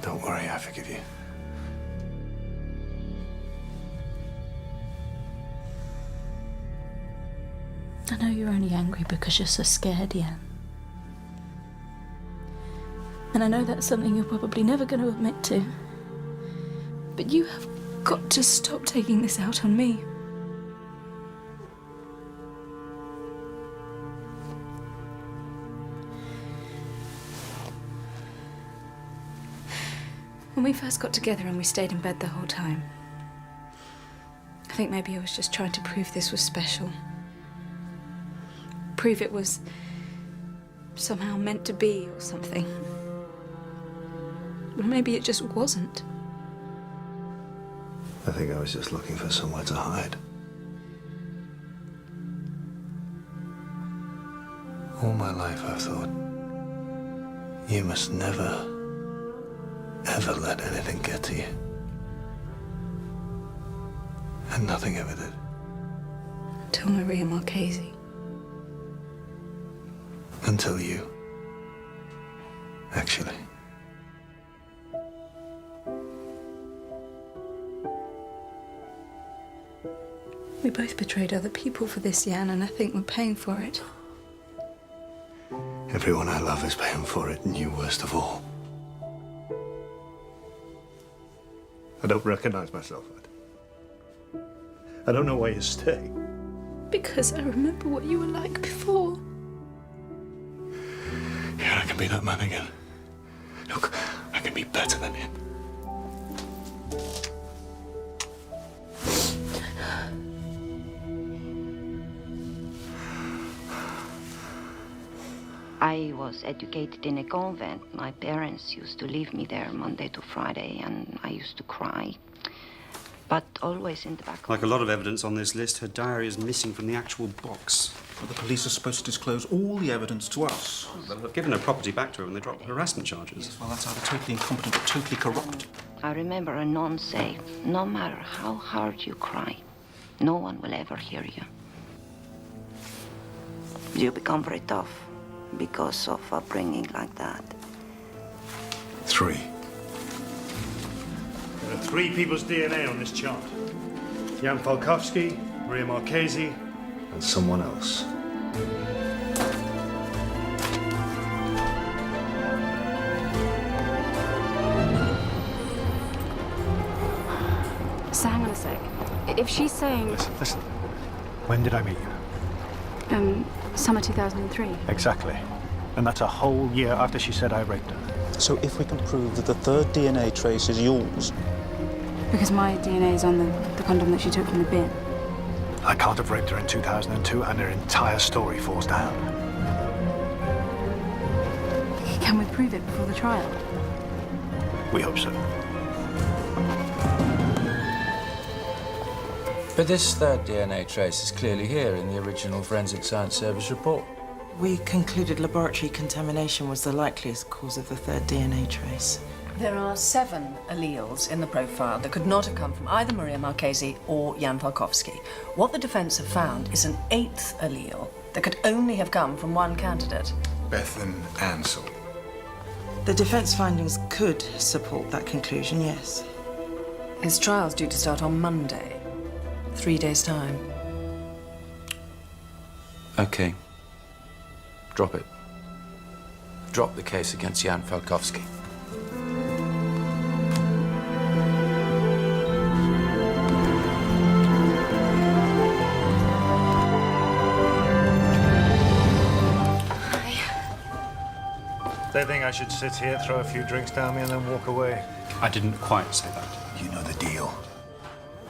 Don't worry, I forgive you. I know you're only angry because you're so scared, Jan. And I know that's something you're probably never going to admit to. But you have got to stop taking this out on me. When we first got together and we stayed in bed the whole time, I think maybe I was just trying to prove this was special. Prove it was somehow meant to be or something. But maybe it just wasn't. I think I was just looking for somewhere to hide. All my life I've thought, you must never, ever let anything get to you. And nothing ever did. Until Maria Marchese. Until you. Actually. We both betrayed other people for this, Jan, and I think we're paying for it. Everyone I love is paying for it, and you worst of all. I don't recognize myself. I don't know why you stay. Because I remember what you were like before. Yeah, I can be that man again. Look, I can be better than him. I was educated in a convent. My parents used to leave me there Monday to Friday, and I used to cry. but always in the back. Like a lot of evidence on this list, her diary is missing from the actual box. But the police are supposed to disclose all the evidence to us. They'll have given her property back to her when they dropped harassment charges. Yes, well, that's either totally incompetent or totally corrupt. I remember a nun say, no matter how hard you cry, no one will ever hear you. You become very tough because of upbringing like that. 3. There are 3 people's DNA on this chart. Jan Falkowski, Maria Marchese, and someone else. So hang on a sec. If she's saying... Listen. When did I meet you? Summer 2003. Exactly. And that's a whole year after she said I raped her. So if we can prove that the third DNA trace is yours... Because my DNA is on the condom that she took from the bin. I can't have raped her in 2002 and her entire story falls down. Can we prove it before the trial? We hope so. But this third DNA trace is clearly here in the original Forensic Science Service report. We concluded laboratory contamination was the likeliest cause of the third DNA trace. There are 7 alleles in the profile that could not have come from either Maria Marchese or Jan Falkowski. What the defense have found is an 8th allele that could only have come from one candidate. Bethan Ansell. The defense findings could support that conclusion, yes. His trial's due to start on Monday. 3 days' time. Okay. Drop it. Drop the case against Jan Falkowski. They think I should sit here, throw a few drinks down me, and then walk away. I didn't quite say that. You know the deal.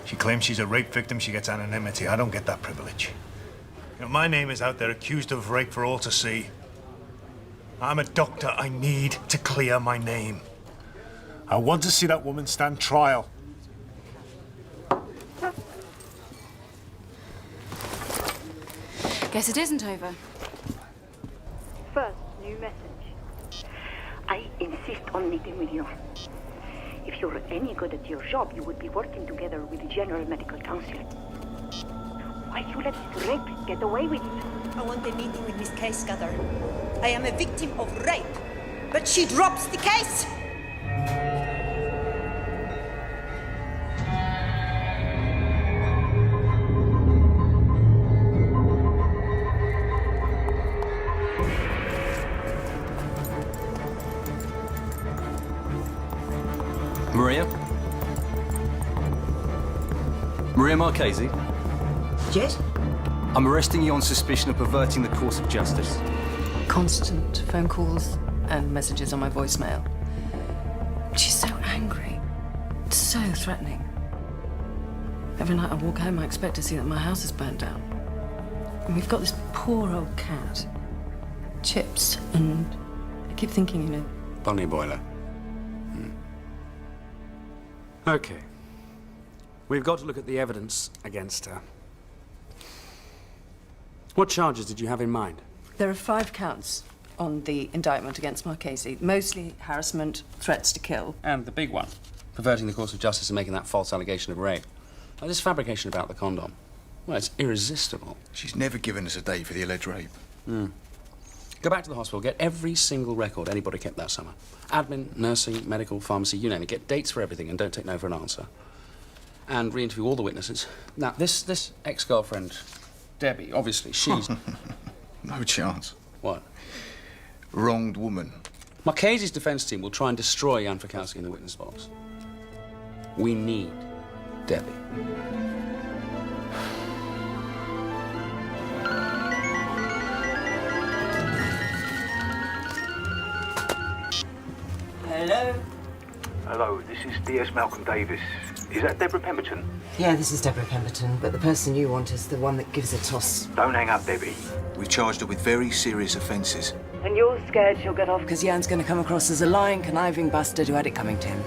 She claims she's a rape victim, she gets anonymity. I don't get that privilege. You know, my name is out there accused of rape for all to see. I'm a doctor. I need to clear my name. I want to see that woman stand trial. Guess it isn't over. First, new message. I insist on meeting with you. If you're any good at your job, you would be working together with the General Medical Council. Why you let this rape get away with it? I want a meeting with Miss Case Scudder. I am a victim of rape, but she drops the case. Maria? Maria Marchese? Yes? I'm arresting you on suspicion of perverting the course of justice. Constant phone calls and messages on my voicemail. She's so angry, so threatening. Every night I walk home, I expect to see that my house is burnt down. And we've got this poor old cat, Chips, and I keep thinking, you know... Bonnie Boiler. Okay. We've got to look at the evidence against her. What charges did you have in mind? There are 5 counts on the indictment against Marchese, mostly harassment, threats to kill. And the big one, perverting the course of justice and making that false allegation of rape. Now, this fabrication about the condom, well, it's irresistible. She's never given us a date for the alleged rape. Go back to the hospital, get every single record anybody kept that summer. Admin, nursing, medical, pharmacy, you name it. Get dates for everything and don't take no for an answer. And re-interview all the witnesses. Now, this ex-girlfriend, Debbie, obviously, she's... No chance. What? Wronged woman. Marchese's defense team will try and destroy Jan Falkowski in the witness box. We need Debbie. Hello? Hello, this is DS Malcolm Davis. Is that Deborah Pemberton? Yeah, this is Deborah Pemberton, but the person you want is the one that gives a toss. Don't hang up, Debbie. We've charged her with very serious offences. And you're scared she'll get off Because Jan's going to come across as a lying, conniving bastard who had it coming to him.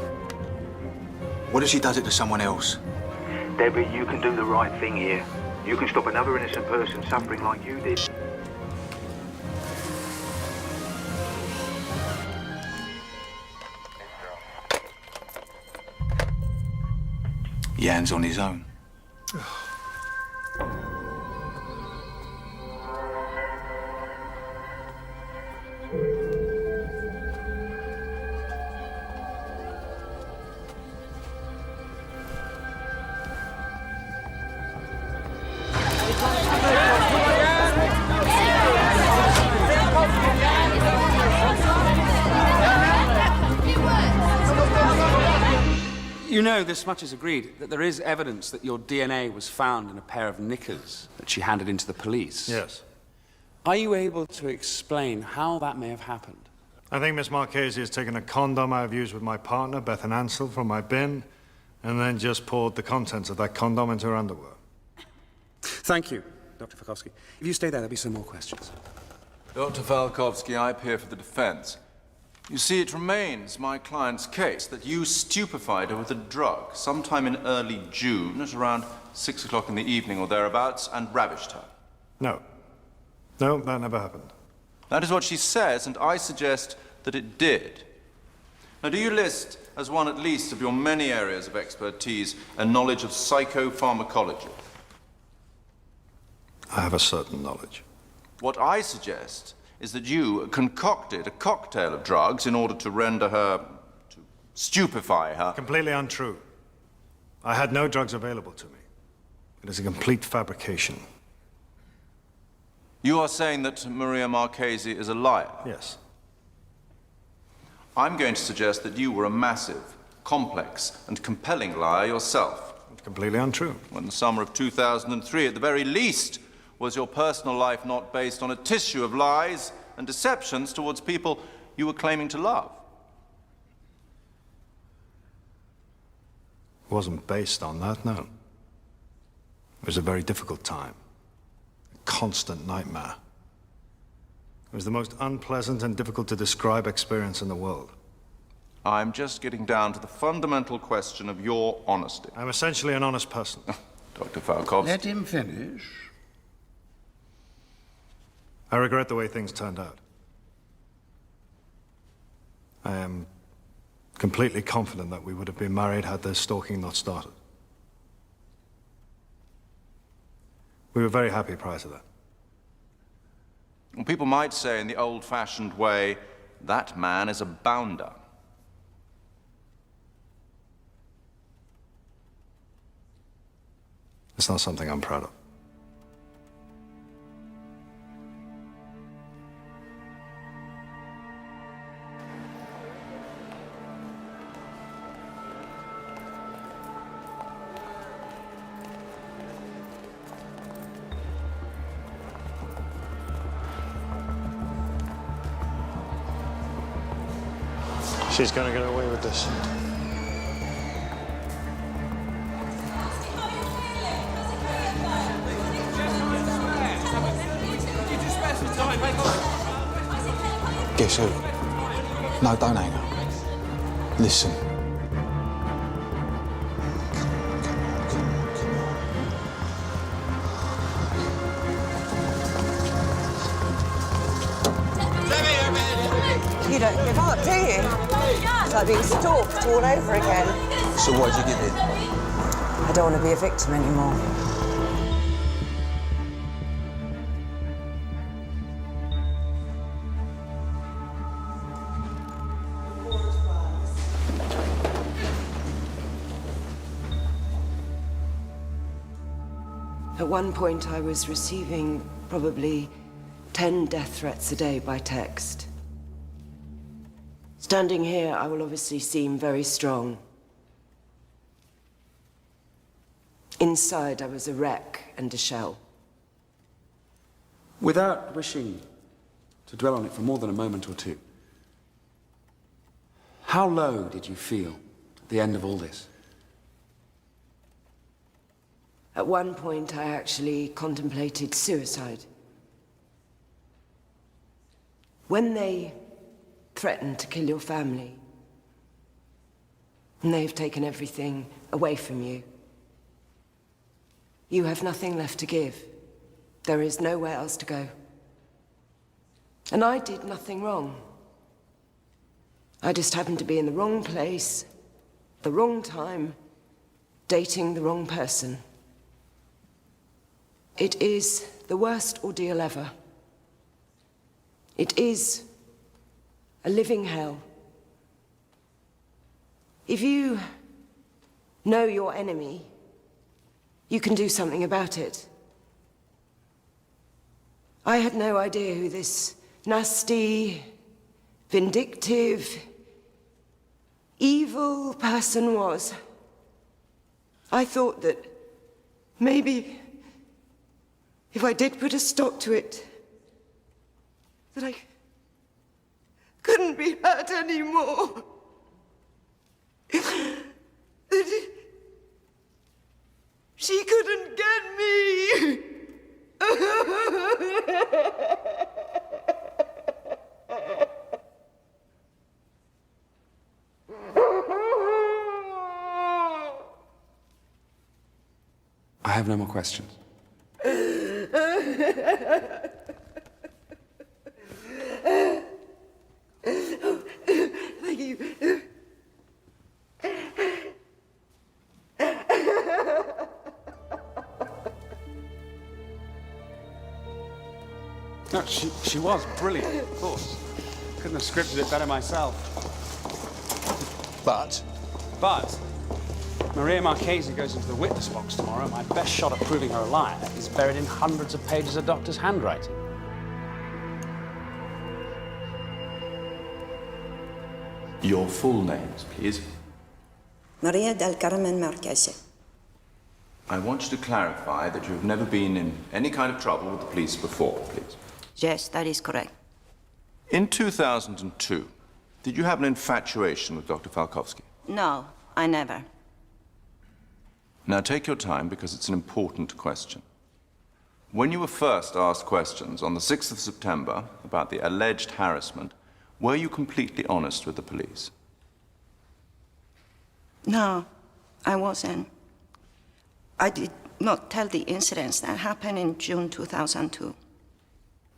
What if she does it to someone else? Debbie, you can do the right thing here. You can stop another innocent person suffering like you did. Jan's on his own. You know, this much is agreed, that there is evidence that your DNA was found in a pair of knickers that she handed in to the police. Yes. Are you able to explain how that may have happened? I think Miss Marchese has taken a condom I've used with my partner, Bethan Ansell, from my bin, and then just poured the contents of that condom into her underwear. Thank you, Dr. Falkowski. If you stay there, there'll be some more questions. Dr. Falkowski, I appear for the defense. You see, it remains my client's case that you stupefied her with a drug sometime in early June at around 6 o'clock in the evening or thereabouts and ravished her. No. No, that never happened. That is what she says, and I suggest that it did. Now, do you list as one at least of your many areas of expertise a knowledge of psychopharmacology? I have a certain knowledge. What I suggest is that you concocted a cocktail of drugs in order to render her, to stupefy her. Completely untrue. I had no drugs available to me. It is a complete fabrication. You are saying that Maria Marchese is a liar? Yes. I'm going to suggest that you were a massive, complex, and compelling liar yourself. It's completely untrue. When the summer of 2003, at the very least, was your personal life not based on a tissue of lies and deceptions towards people you were claiming to love? It wasn't based on that, no. It was a very difficult time. A constant nightmare. It was the most unpleasant and difficult to describe experience in the world. I'm just getting down to the fundamental question of your honesty. I'm essentially an honest person. Dr. Falkowski. Let him finish. I regret the way things turned out. I am completely confident that we would have been married had the stalking not started. We were very happy prior to that. Well, people might say in the old-fashioned way, that man is a bounder. It's not something I'm proud of. She's gonna get away with this. Guess who? No, don't hang up. Listen. You don't give up, do you? It's like being stalked all over again. So why'd you give in? I don't want to be a victim anymore. At one point, I was receiving probably 10 death threats a day by text. Standing here, I will obviously seem very strong. Inside, I was a wreck and a shell. Without wishing to dwell on it for more than a moment or two, how low did you feel at the end of all this? At one point, I actually contemplated suicide. When they threaten to kill your family, and they've taken everything away from you, You have nothing left to give. There is nowhere else to go. And I did nothing wrong. I just happened to be in the wrong place, the wrong time, dating the wrong person. It is the worst ordeal ever. It is a living hell. If you know your enemy, you can do something about it. I had no idea who this nasty, vindictive, evil person was. I thought that maybe if I did put a stop to it, that I couldn't be hurt anymore. That she couldn't get me. I have no more questions. Thank you. No, she was brilliant, of course. Couldn't have scripted it better myself. But Maria Marchese goes into the witness box tomorrow. My best shot at proving her a liar is buried in hundreds of pages of doctor's handwriting. Your full names, please. Maria del Carmen Marchese. I want you to clarify that you've never been in any kind of trouble with the police before, please. Yes, that is correct. In 2002, did you have an infatuation with Dr. Falkowski? No, I never. Now take your time because it's an important question. When you were first asked questions on the 6th of September about the alleged harassment, were you completely honest with the police? No, I wasn't. I did not tell the incidents that happened in June 2002.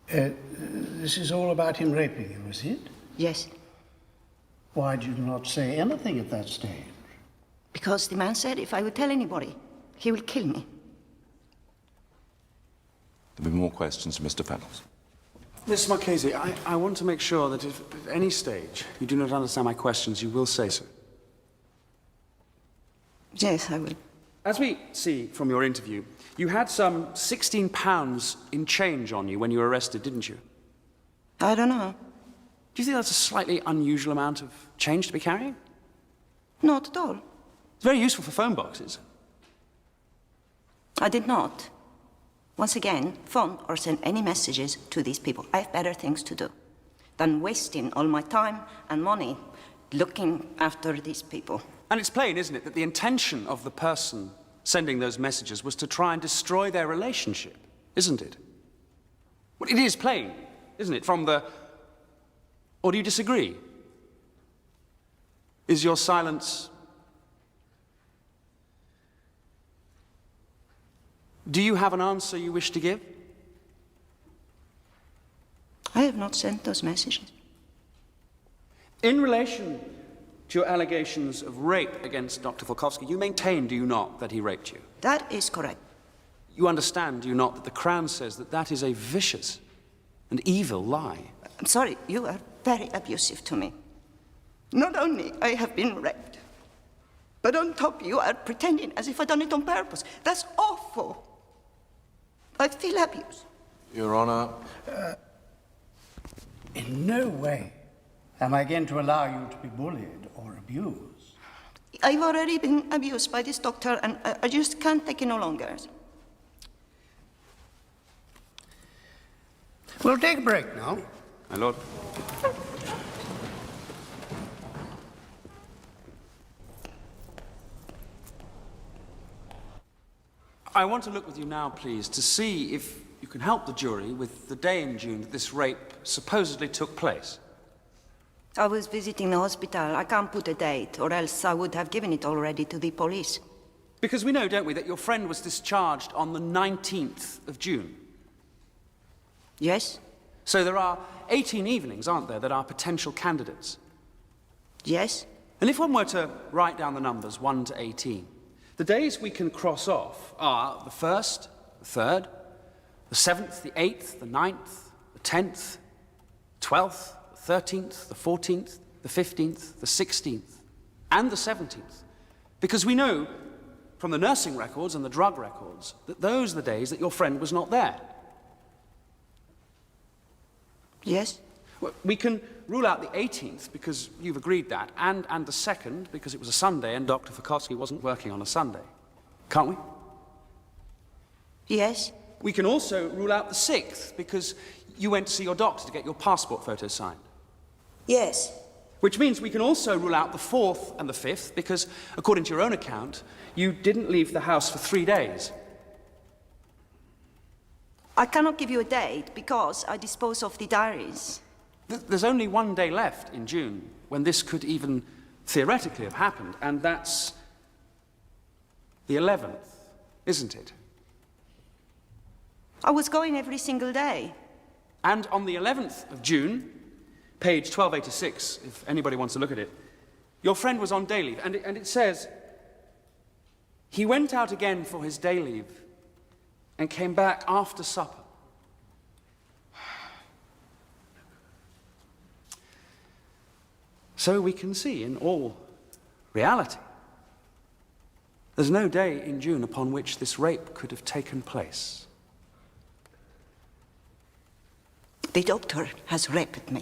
This is all about him raping you, is it? Yes. Why did you not say anything at that stage? Because the man said if I would tell anybody, he will kill me. There'll be more questions, Mr. Fennels. Miss Marchese, I want to make sure that if at any stage you do not understand my questions, you will say so. Yes, I will. As we see from your interview, you had some £16 in change on you when you were arrested, didn't you? I don't know. Do you think that's a slightly unusual amount of change to be carrying? Not at all. It's very useful for phone boxes. I did not. Once again, phone or send any messages to these people. I have better things to do than wasting all my time and money looking after these people. And it's plain, isn't it, that the intention of the person sending those messages was to try and destroy their relationship, isn't it? Well, it is plain, isn't it, from the... Or do you disagree? Is your silence... Do you have an answer you wish to give? I have not sent those messages. In relation to your allegations of rape against Dr. Falkowski, you maintain, do you not, that he raped you? That is correct. You understand, do you not, that the Crown says that that is a vicious and evil lie? I'm sorry, you are very abusive to me. Not only I have been raped, but on top you are pretending as if I'd done it on purpose. That's awful. I feel abused. Your Honor. In no way am I going to allow you to be bullied or abused. I've already been abused by this doctor, and I just can't take it no longer. We'll take a break now. My lord. I want to look with you now, please, to see if you can help the jury with the day in June that this rape supposedly took place. I was visiting the hospital. I can't put a date, or else I would have given it already to the police. Because we know, don't we, that your friend was discharged on the 19th of June. Yes? So there are 18 evenings, aren't there, that are potential candidates? Yes? And if one were to write down the numbers 1 to 18, the days we can cross off are the 1st, the 3rd, the 7th, the 8th, the 9th, the 10th, 12th, the 13th, the 14th, the 15th, the 16th, and the 17th. Because we know from the nursing records and the drug records that those are the days that your friend was not there. Yes? Well, we can rule out the 18th because you've agreed that, and the 2nd because it was a Sunday and Dr. Fakowski wasn't working on a Sunday. Can't we? Yes? We can also rule out the 6th because you went to see your doctor to get your passport photos signed. Yes. Which means we can also rule out the 4th and the 5th because, according to your own account, you didn't leave the house for 3 days. I cannot give you a date because I dispose of the diaries. There's only 1 day left in June when this could even theoretically have happened, and that's the 11th, isn't it? I was going every single day. And on the 11th of June, page 1286, if anybody wants to look at it, your friend was on day leave, and it says, he went out again for his day leave and came back after supper. So we can see, in all reality, there's no day in June upon which this rape could have taken place. The doctor has raped me.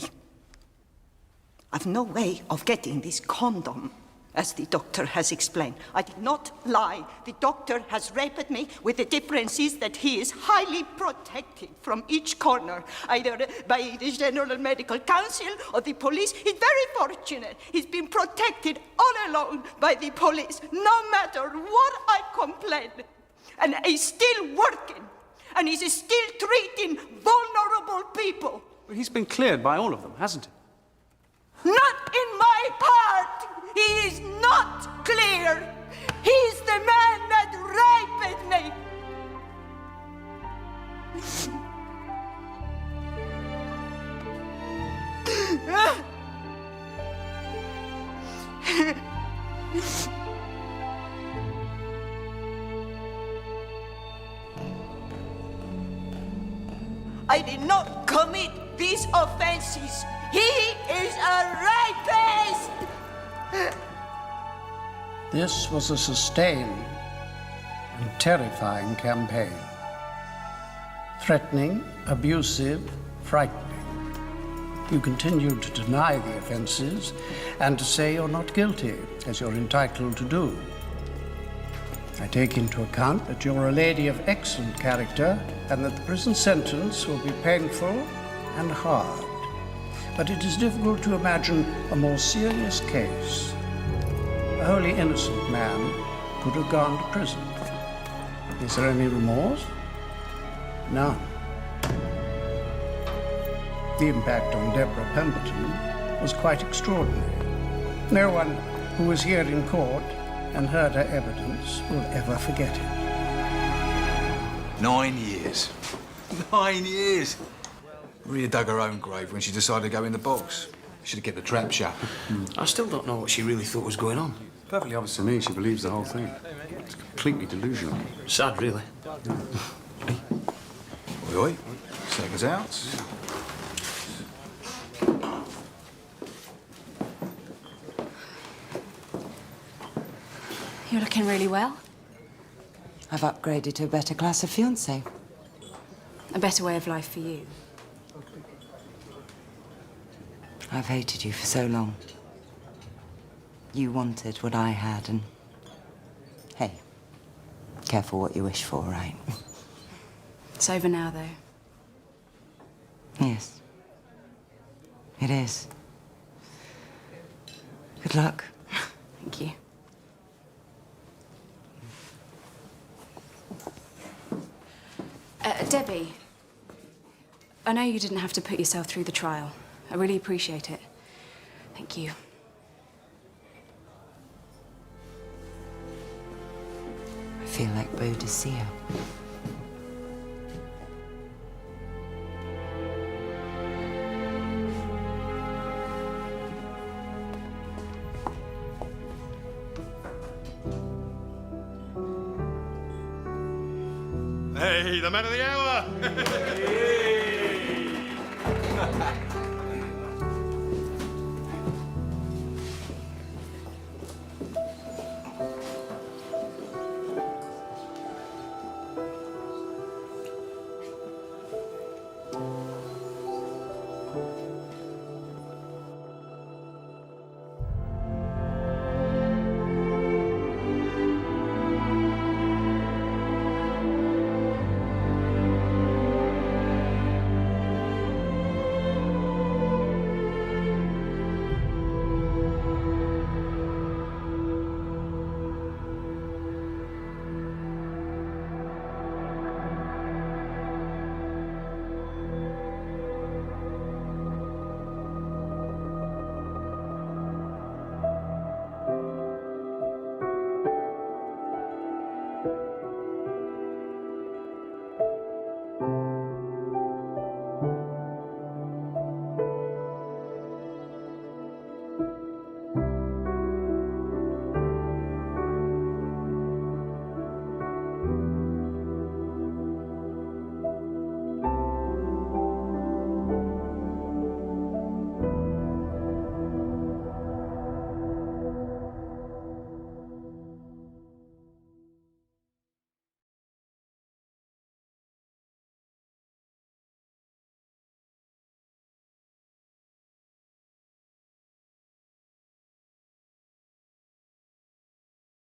I've no way of getting this condom, as the doctor has explained. I did not lie. The doctor has raped me, with the difference is that he is highly protected from each corner, either by the General Medical Council or the police. He's very fortunate. He's been protected all along by the police, no matter what I complain. And he's still working, and he's still treating vulnerable people. But he's been cleared by all of them, hasn't he? Not in my part! He is not clear! He's the man that raped me! I did not commit these offenses. He is a rapist! This was a sustained and terrifying campaign. Threatening, abusive, frightening. You continued to deny the offenses and to say you're not guilty, as you're entitled to do. I take into account that you're a lady of excellent character and that the prison sentence will be painful and hard. But it is difficult to imagine a more serious case. A wholly innocent man could have gone to prison. Is there any remorse? None. The impact on Deborah Pemberton was quite extraordinary. No one who was here in court and heard her evidence will ever forget it. 9 years. 9 years. Maria dug her own grave when she decided to go in the box. Should have kept the trap shut. I still don't know what she really thought was going on. Perfectly obvious to me she believes the whole thing. It's completely delusional. Sad, really. Oi, oi. Seconds out. You're looking really well. I've upgraded to a better class of fiancé. A better way of life for you. I've hated you for so long. You wanted what I had, and hey, careful what you wish for, right? It's over now, though. Yes, it is. Good luck. Thank you. Debbie, I know you didn't have to put yourself through the trial. I really appreciate it. Thank you. feel like Boadicea. Hey, the man of the hour!